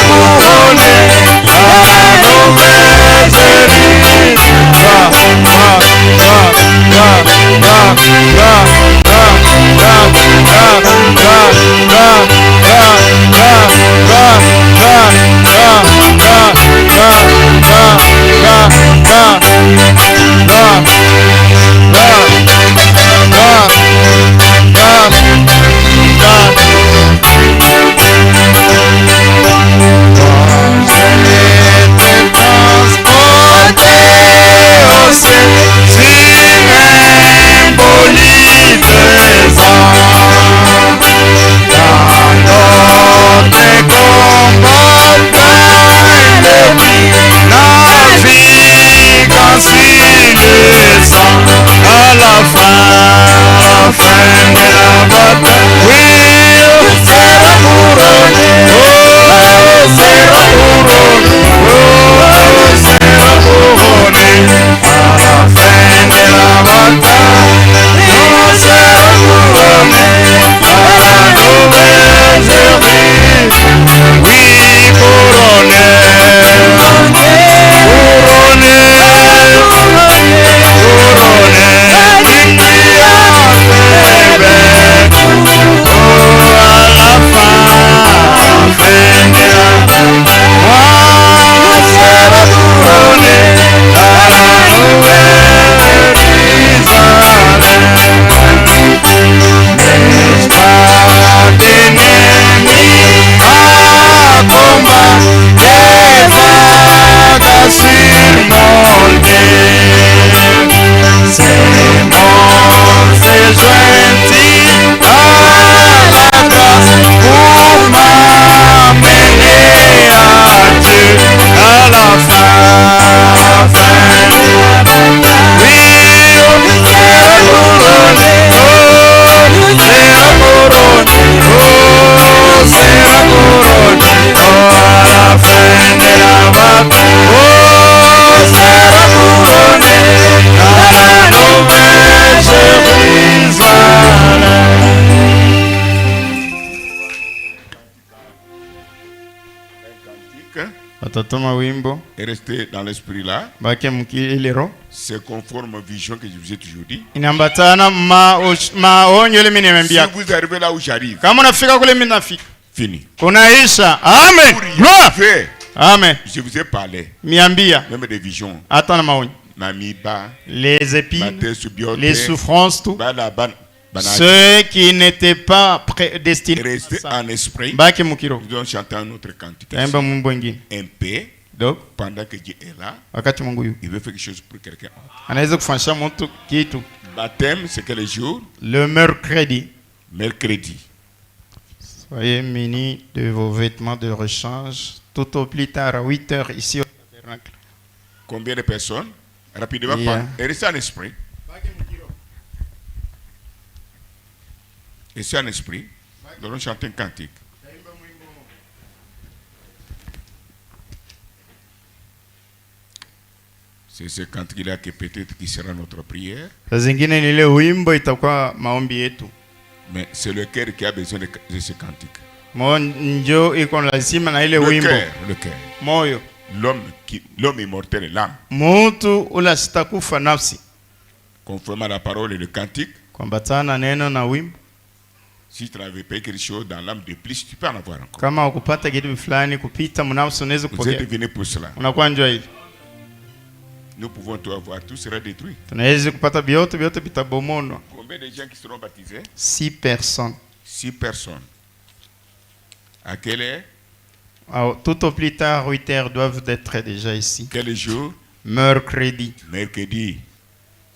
Speaker 3: couronnés à la nouvelle cerise. À la fin de la bataille, oui, on sera couronné, on sera couronné, on sera couronné. À la fin de la bataille, on sera couronné, à la nouvelle service, oui, couronné,
Speaker 4: Et rester dans l'esprit là. C'est conforme aux visions que je vous ai toujours dit. Si vous arrivez là où j'arrive, fini.
Speaker 3: Amen. Gloire.
Speaker 4: Amen. Je vous ai parlé. Même des visions.
Speaker 3: Les épines, les souffrances, tout. Ceux qui n'étaient pas destinés
Speaker 4: rester en esprit. Nous allons chanter un autre cantique. Un peu.
Speaker 3: Donc,
Speaker 4: pendant que Dieu est là, il veut faire quelque chose pour quelqu'un. Baptême, c'est quel jour?
Speaker 3: Le mercredi.
Speaker 4: Mercredi.
Speaker 3: Soyez munis de vos vêtements de rechange tout au plus tard à 8 heures ici au tabernacle.
Speaker 4: Combien de personnes? Rapidement, et restez en esprit. Restez en esprit. Nous allons chanter un cantique. C'est ce cantique-là qui peut-être qui sera notre prière. Mais c'est le cœur qui a besoin de ce cantique. Le cœur. L'homme immortel est l'âme. Conformément à la parole et le cantique,
Speaker 3: Kuambatana neno na wimbo.
Speaker 4: Si tu n'avais pas quelque chose dans l'âme de plus, tu peux en avoir encore.
Speaker 3: Kama ukupata kitu fulani kupita mnafsi unaweza kupokea.
Speaker 4: Vous êtes venu pour cela.
Speaker 3: Unakuwa njoo hivi.
Speaker 4: Nous pouvons tout avoir, tout sera détruit.
Speaker 3: Tunaweza kupata vyote vitabomonwa.
Speaker 4: Combien de gens qui seront baptisés?
Speaker 3: 6 personnes.
Speaker 4: 6 personnes. À quelle heure?
Speaker 3: Tout au plus tard, 8 heures doivent être déjà ici.
Speaker 4: Quel jour?
Speaker 3: Mercredi.
Speaker 4: Mercredi.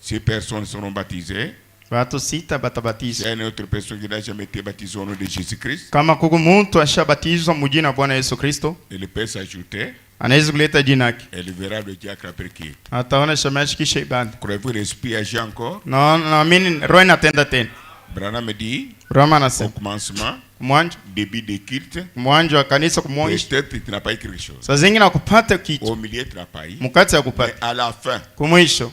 Speaker 4: 6 personnes seront baptisées.
Speaker 3: Watu 6 batabatizwa.
Speaker 4: Il y a une autre personne qui n'a jamais été baptisée au nom de Jésus-Christ.
Speaker 3: Kama kuko mtu ashabatizwa mu jina la Bwana Yesu Kristo,
Speaker 4: Il peut s'ajouter.
Speaker 3: anaweza kuleta jina lake.
Speaker 4: Elle verra le diacre après qui.
Speaker 3: Ataona shamashi kisha ibada.
Speaker 4: Croyez-vous que l'esprit agit encore?
Speaker 3: No, naamini roho inatenda tena.
Speaker 4: Branham dit
Speaker 3: Roma
Speaker 4: au
Speaker 3: anasema
Speaker 4: commencement,
Speaker 3: mwanzo
Speaker 4: début de culte,
Speaker 3: mwanzo wa kanisa kumwonyesha.
Speaker 4: peut-être tu n'as pas eu quelque chose.
Speaker 3: Saa zingine nakupata kitu.
Speaker 4: Au milieu tu n'as pas eu.
Speaker 3: Mkati ya
Speaker 4: Mais
Speaker 3: kupata.
Speaker 4: à la fin,
Speaker 3: Kumwisho.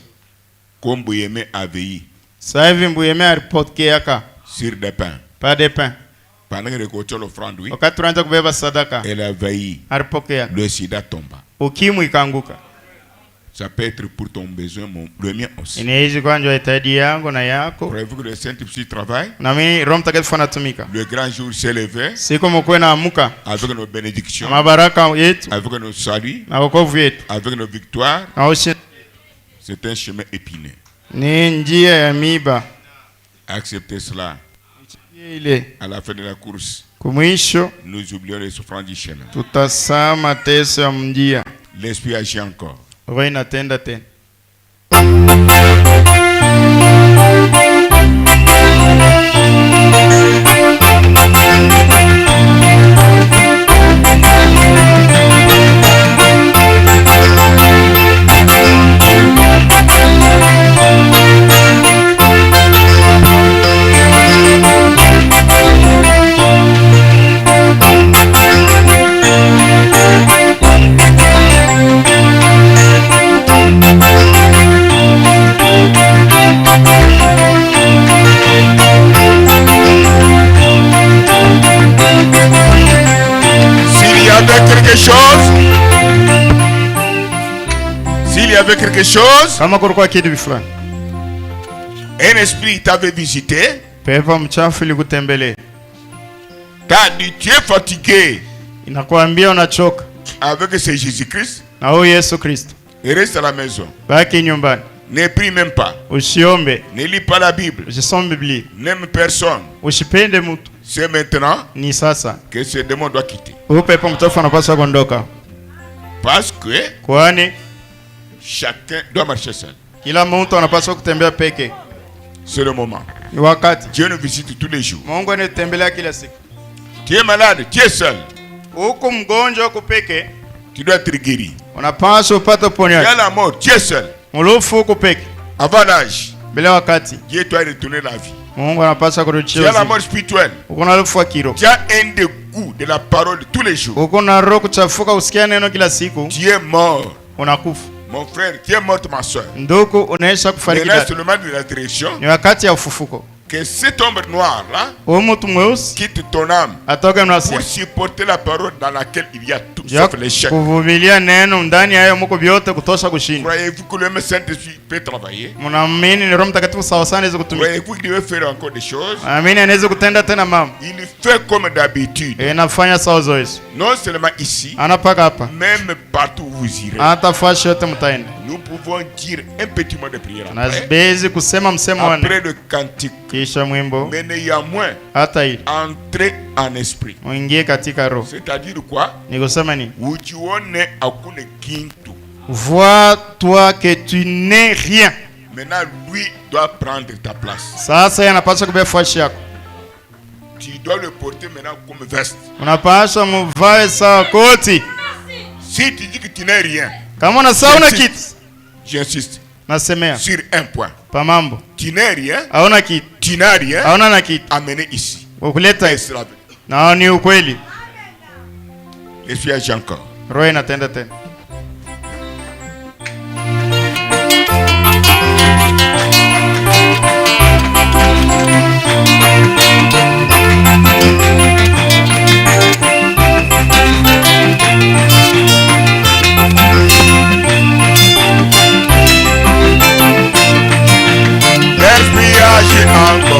Speaker 4: comme Bouyeme avait eu
Speaker 3: Sasa hivi Mbuyeme alipokea ka
Speaker 4: sur des pains.
Speaker 3: pas de pain.
Speaker 4: Pendant que récoltait l'offrande, oui,
Speaker 3: Wakati tunaanza kubeba sadaka,
Speaker 4: elle avait eu.
Speaker 3: alipokea.
Speaker 4: Le sida tomba.
Speaker 3: Ukimwi ikaanguka.
Speaker 4: Ça peut être pour ton besoin, le mien aussi.
Speaker 3: Inaweza kuwa ndio hitaji yangu na yako.
Speaker 4: Croyez-vous que le Saint-Esprit travaille?
Speaker 3: Na mimi Roho Mtakatifu anatumika.
Speaker 4: Le grand jour s'est levé
Speaker 3: Siku mkwe na amuka.
Speaker 4: avec nos bénédictions,
Speaker 3: Mabaraka yetu
Speaker 4: avec nos saluts,
Speaker 3: na wokovu yetu.
Speaker 4: avec nos victoires.
Speaker 3: Na ushi
Speaker 4: C'est un chemin épineux.
Speaker 3: ni njia ya miba.
Speaker 4: Acceptez cela.
Speaker 3: Ile
Speaker 4: À la fin de la course,
Speaker 3: kumwisho
Speaker 4: nous oublions les souffrances du chemin.
Speaker 3: tutasaa mateso ya njia.
Speaker 4: L'Esprit agit encore.
Speaker 3: Roho inatenda tena.
Speaker 4: S'il y avait quelque chose,
Speaker 3: Kama kulikuwa kitu fulani,
Speaker 4: un esprit t'avait visité,
Speaker 3: pepo mchafu ilikutembelea,
Speaker 4: t'as dit tu es fatigué
Speaker 3: inakwambia unachoka
Speaker 4: avec ce Jésus-Christ,
Speaker 3: na huyu Yesu Kristo,
Speaker 4: reste à la maison.
Speaker 3: baki nyumbani,
Speaker 4: Ne prie même pas.
Speaker 3: usiombe,
Speaker 4: Ne lis pas la Bible.
Speaker 3: usisome Biblia,
Speaker 4: N'aime personne.
Speaker 3: usipende mtu.
Speaker 4: C'est maintenant
Speaker 3: Ni sasa
Speaker 4: que ce démon doit quitter.
Speaker 3: huyu pepo mchafu anapaswa kuondoka,
Speaker 4: Parce que
Speaker 3: kwani
Speaker 4: chacun doit marcher seul.
Speaker 3: kila mtu anapaswa kutembea peke.
Speaker 4: C'est le moment.
Speaker 3: Ni wakati
Speaker 4: Dieu nous visite tous les jours.
Speaker 3: Mungu anatembelea kila siku.
Speaker 4: Tu es malade, tu es seul.
Speaker 3: Huko mgonjwa huko peke,
Speaker 4: Tu dois être guéri.
Speaker 3: unapaswa upate
Speaker 4: Tu as
Speaker 3: uponyaji.
Speaker 4: la mort, tu es seul.
Speaker 3: Mulufu huko peke,
Speaker 4: Avant l'âge,
Speaker 3: bila wakati
Speaker 4: Dieu doit retourner la vie.
Speaker 3: Mungu anapaswa
Speaker 4: Tu
Speaker 3: kurudishia
Speaker 4: as la
Speaker 3: uzima.
Speaker 4: mort spirituelle.
Speaker 3: Uko na lufu wa kiroho,
Speaker 4: Tu as un dégoût de la parole tous les jours.
Speaker 3: uko na roho kuchafuka, usikia neno kila siku,
Speaker 4: Tu es mort.
Speaker 3: unakufa.
Speaker 4: Mon frère, tu es morte, ma soeur.
Speaker 3: Ndugu, unaisha kufariki
Speaker 4: Maintenant,
Speaker 3: dada.
Speaker 4: c'est le moment de la direction.
Speaker 3: Ni wakati ya ufufuko.
Speaker 4: Que cet homme noir là
Speaker 3: Huyu mtu mweusi
Speaker 4: quitte ton âme
Speaker 3: atoke mnasia
Speaker 4: pour supporter la parole dans laquelle il y a tout
Speaker 3: ya
Speaker 4: sauf l'échec.
Speaker 3: kuvumilia neno ndani yayo muko vyote kutosha kushinda.
Speaker 4: Croyez-vous que le même Saint-Esprit peut travailler?
Speaker 3: Mnaamini ni Roho Mtakatifu sawa sana anaweza kutumika?
Speaker 4: Croyez-vous qu'il veut faire encore des choses?
Speaker 3: Amini anaweza kutenda tena mambo.
Speaker 4: Il fait comme d'habitude.
Speaker 3: Inafanya sawa zoezi.
Speaker 4: Non seulement ici,
Speaker 3: Anapaka hapa.
Speaker 4: même partout où vous irez.
Speaker 3: Hata fashi yote mtaenda.
Speaker 4: Nous pouvons dire un petit mot de prière après.
Speaker 3: Nazibezi kusema msemo wa
Speaker 4: Après le cantique.
Speaker 3: kisha mwimbo
Speaker 4: Mais néanmoins,
Speaker 3: hata ili
Speaker 4: entrez en esprit.
Speaker 3: muingie katika roho.
Speaker 4: C'est-à-dire quoi?
Speaker 3: Ni kusema nini?
Speaker 4: Ujione hakuna kintu.
Speaker 3: Vois toi que tu n'es rien.
Speaker 4: Maintenant, lui doit prendre ta place.
Speaker 3: Sasa yanapaswa kubeba fashi yako.
Speaker 4: Tu dois le porter maintenant comme veste.
Speaker 3: Unapaswa muvae sawa koti.
Speaker 4: Si tu dis que tu n'es rien,
Speaker 3: Kama unasahau na kitu,
Speaker 4: j'insiste
Speaker 3: nasemea
Speaker 4: sur un point.
Speaker 3: pa mambo.
Speaker 4: Tu n'es rien,
Speaker 3: Hauna kitu.
Speaker 4: tu n'as rien,
Speaker 3: Hauna na kitu.
Speaker 4: amenez ici.
Speaker 3: Ukuleta
Speaker 4: Et cela,
Speaker 3: na ni ukweli.
Speaker 4: je suis agent encore.
Speaker 3: Roho inatenda tena.
Speaker 4: L'esprit agit encore.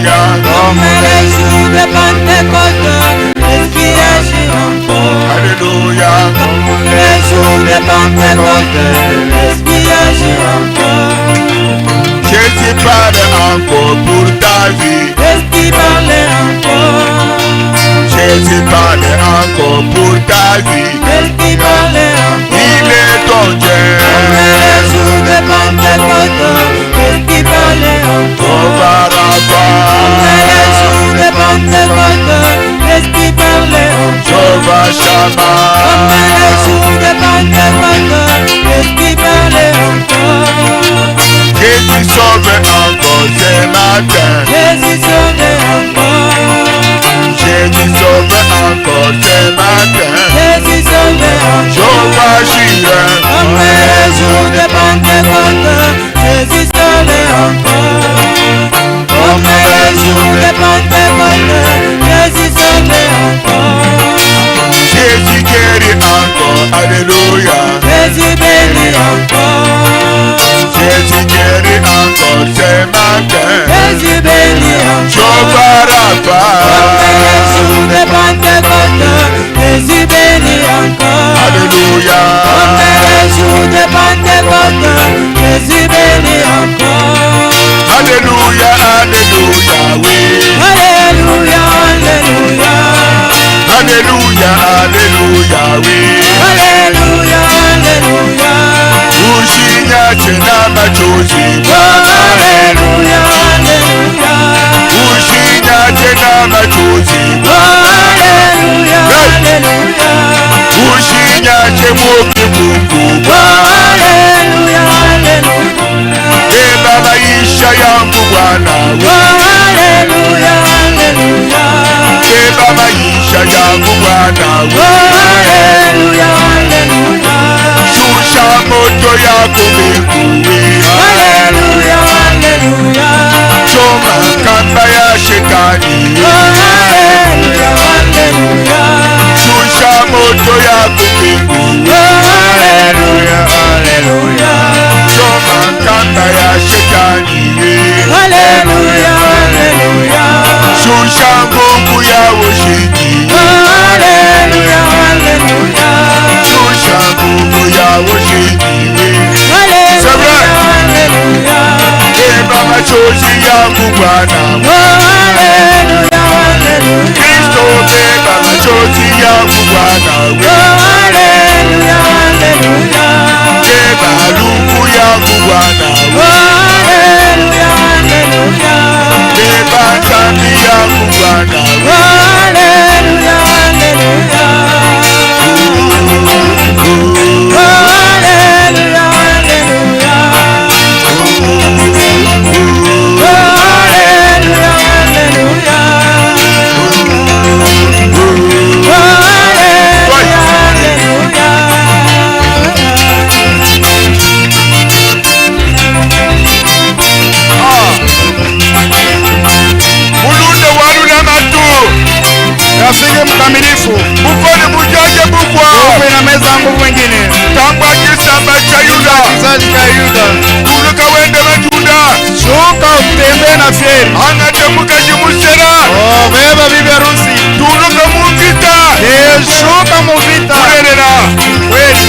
Speaker 5: Comme les jours de Pentecôte, l'Esprit agit encore.
Speaker 4: Alléluia.
Speaker 5: Comme les jours de Pentecôte, l'Esprit agit encore.
Speaker 4: Jésus parle encore pour ta vie.
Speaker 5: L'Esprit parle encore.
Speaker 4: Jésus parle encore pour ta vie.
Speaker 5: L'Esprit parle encore.
Speaker 4: Il est ton Dieu.
Speaker 5: Comme les jours de Pentecôte, l'Esprit parle encore. Comme les jours de Pentecôte, l'Esprit parle encore. Comme les jours de Pentecôte, l'Esprit parle encore.
Speaker 4: Jésus sauve encore ce matin.
Speaker 5: Jésus sauve encore.
Speaker 4: Jésus sauve encore ce matin.
Speaker 5: Jésus sauve encore.
Speaker 4: Jehovah Jireh.
Speaker 5: Comme les jours de Pentecôte, Jésus sauve encore. Comme les jours de Pentecôte, Jésus sauve encore.
Speaker 4: Jésus guérit encore. Alléluia.
Speaker 5: Jésus bénit encore.
Speaker 4: Jésus guérit encore ce matin.
Speaker 5: Jésus bénit encore.
Speaker 4: Jehovah Rapha.
Speaker 5: Comme les jours de Pentecôte, Jésus bénit encore.
Speaker 4: Alléluia.
Speaker 5: Comme les jours de Pentecôte, Jésus bénit encore.
Speaker 4: Alléluia, alléluia, oui.
Speaker 5: Alléluia, alléluia.
Speaker 4: Alléluia, alléluia, oui.
Speaker 5: Alléluia, alléluia.
Speaker 4: Ushinya tena machozi.
Speaker 5: Alléluia, alléluia.
Speaker 4: Ushinya tena machozi.
Speaker 5: Alléluia, alléluia.
Speaker 4: Ushinya chemoke Mungu.
Speaker 5: Alléluia, alléluia.
Speaker 4: Beba maisha yangu Bwana.
Speaker 5: Alléluia, alléluia.
Speaker 4: Beba maisha yangu Bwana.
Speaker 5: Alléluia, alléluia.
Speaker 4: Shusha moto yako mbinguni.
Speaker 5: Alléluia, alléluia.
Speaker 4: Choma kamba ya shetani.
Speaker 5: Alléluia, alléluia.
Speaker 4: Shusha moto yako mbinguni.
Speaker 5: Alléluia, alléluia.
Speaker 4: Choma kamba ya shetani.
Speaker 5: Alléluia, alléluia.
Speaker 4: Shusha nguvu ya ushindi.
Speaker 5: Alléluia, alléluia.
Speaker 4: Shusha nguvu ya ushindi.
Speaker 5: Alléluia, alléluia.
Speaker 4: Beba machozi yangu Bwana.
Speaker 5: Alléluia, alléluia.
Speaker 4: Kristo beba machozi yangu Bwana.
Speaker 5: Alléluia, alléluia.
Speaker 4: Beba harufu yangu Bwana.
Speaker 5: Alléluia, alléluia.
Speaker 4: Beba dhambi yangu Bwana.
Speaker 5: Alléluia, alléluia. Alléluia, alléluia. Alléluia, alléluia.
Speaker 4: Mulunde walula matu.
Speaker 3: Rafiki mkamilifu.
Speaker 4: Mukoni mujaje bukwa.
Speaker 3: Uwe na meza nguvu wengine.
Speaker 4: Tangwa kisamba cha Yuda.
Speaker 3: Kizazi cha Yuda.
Speaker 4: Tuluka wende majuda.
Speaker 3: Shuka utembee na fieri.
Speaker 4: Anatemuka jimusera.
Speaker 3: Oh, beba bibi harusi.
Speaker 4: Tuluka muvita.
Speaker 3: Shuka muvita.
Speaker 4: Kurerera.
Speaker 3: Kweli.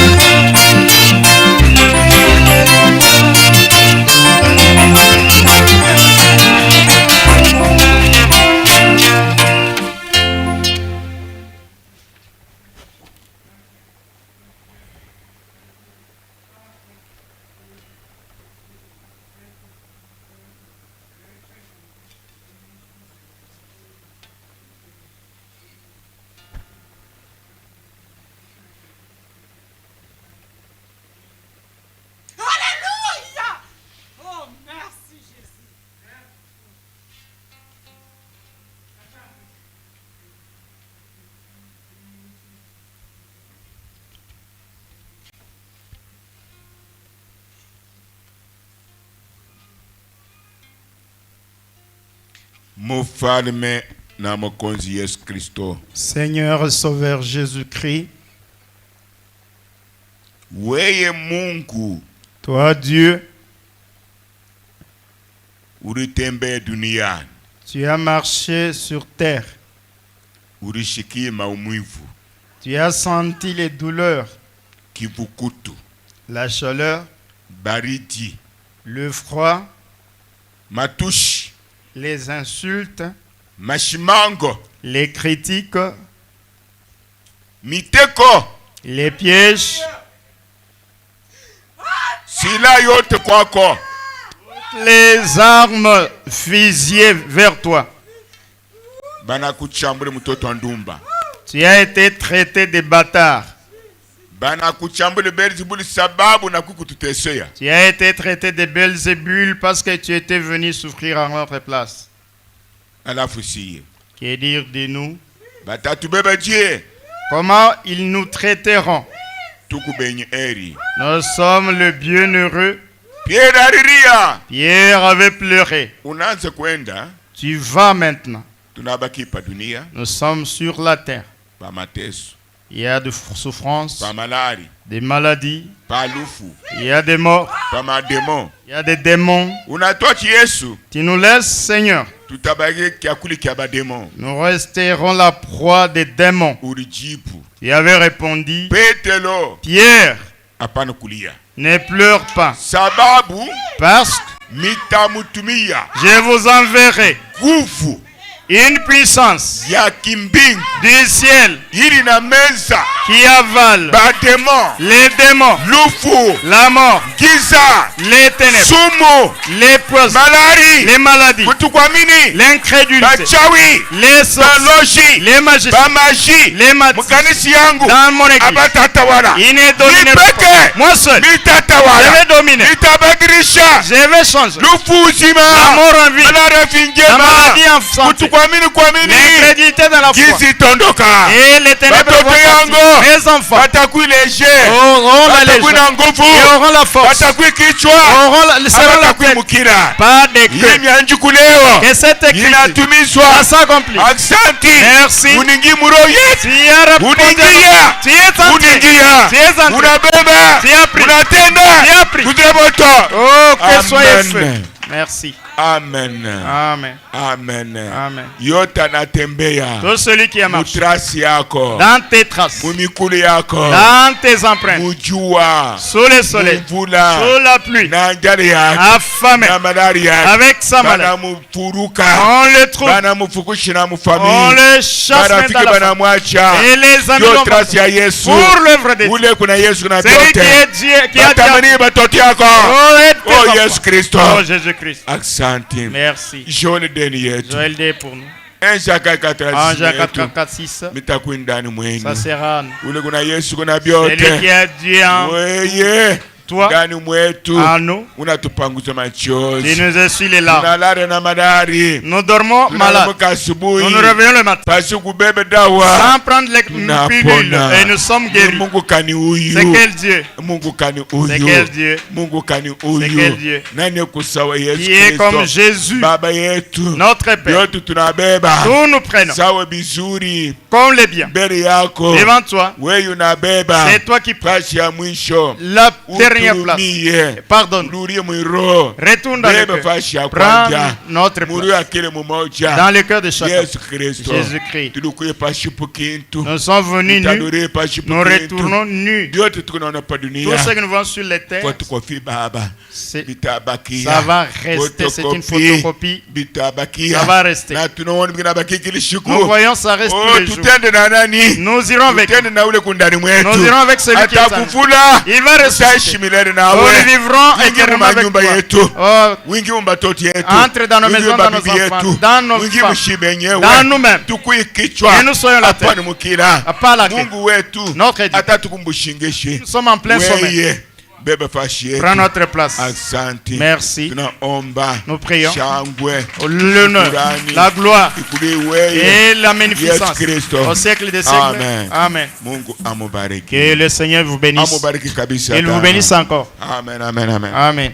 Speaker 4: Mufalme na Mwokozi Yesu Kristo.
Speaker 3: Seigneur Sauveur Jésus-Christ.
Speaker 4: Weye Mungu.
Speaker 3: Toi Dieu.
Speaker 4: Ulitembea duniani.
Speaker 3: Tu as marché sur terre. Tu as senti les douleurs, la chaleur, le froid, les insultes, les critiques, les pièges, les armes fusillées vers toi. Tu as été traité de bâtard. Tu as été traité de Belzébul parce que tu étais venu souffrir à notre place. Que dire de nous? Comment ils nous traiteront? Nous sommes le bienheureux. Pierre avait pleuré. Tu vas maintenant. Nous sommes sur la terre. Il y a des souffrances, des maladies, il y a des morts, il y a des démons. Tu nous laisses, Seigneur. Nous resterons la proie des démons. Tu avais répondu, Pierre, ne pleure pas, parce que je vous enverrai une puissance du ciel qui avale les démons, la mort, les ténèbres, les poisons, les maladies, l'incrédulité, les sorciers, les magiciens, les magiciens. Dans mon église, il n'est dominé pas. Moi seul, je vais dominer. Je vais changer. La mort en vie, la maladie en santé, l'incrédulité dans la foi, et les ténèbres vont les enfants auront la légende, ils auront la force, seront la tête, pas des cœurs. Que cette écriture s'accomplit. Merci. Tu as répondu, tu es entré, tu as pris. Oh, que soyez fait. Merci.
Speaker 4: Amen.
Speaker 3: Amen.
Speaker 4: Amen.
Speaker 3: Amen.
Speaker 4: Yota natembea.
Speaker 3: Tout celui qui a marché
Speaker 4: yako.
Speaker 3: dans tes traces,
Speaker 4: yako.
Speaker 3: dans tes empreintes,
Speaker 4: Mujua.
Speaker 3: sous le soleil, sous la pluie, affamé, avec sa maladie, on le trouve, on le chasse dans la famille, et les amis l'ont battu pour l'œuvre de Dieu. Celui qui est Dieu, qui a Dieu, oh Jésus-Christ. Merci. Joël D pour nous.
Speaker 4: 1 Jacques
Speaker 3: 4, 6. Ça sera celui qui a Dieu en toi, en nous, tu nous essuies les larmes. Nous dormons malades. Nous nous réveillons le matin sans prendre les pilules et nous sommes guéris. C'est quel Dieu? C'est quel Dieu? C'est quel Dieu? Qui est comme Jésus, notre Père. Nous nous prenons comme les biens devant toi. C'est toi qui prends la dernière place. Pardonne. Retourne dans le cœur. Prends notre place dans le cœur de chacun. Jésus-Christ. Nous sommes venus nus. Nous retournons nus. Tout ce que nous voyons sur les terres, ça va rester. C'est une photocopie. Ça va rester. Nous voyons ça reste tous les jours. Nous irons avec lui. Nous irons avec celui qui est en nous. Il va ressusciter. Nous vivrons éternellement avec toi. Entre dans nos maisons, dans nos enfants, dans nos femmes, dans nous-mêmes. Et nous soyons la tête, pas la queue. Notre Dieu. Nous sommes en plein sommeil. Prends notre place. Merci. Nous prions. L'honneur, la gloire et la magnificence au siècle des siècles. Amen. Que le Seigneur vous bénisse. Il vous bénisse encore.
Speaker 4: Amen. Amen. Amen.
Speaker 3: Amen.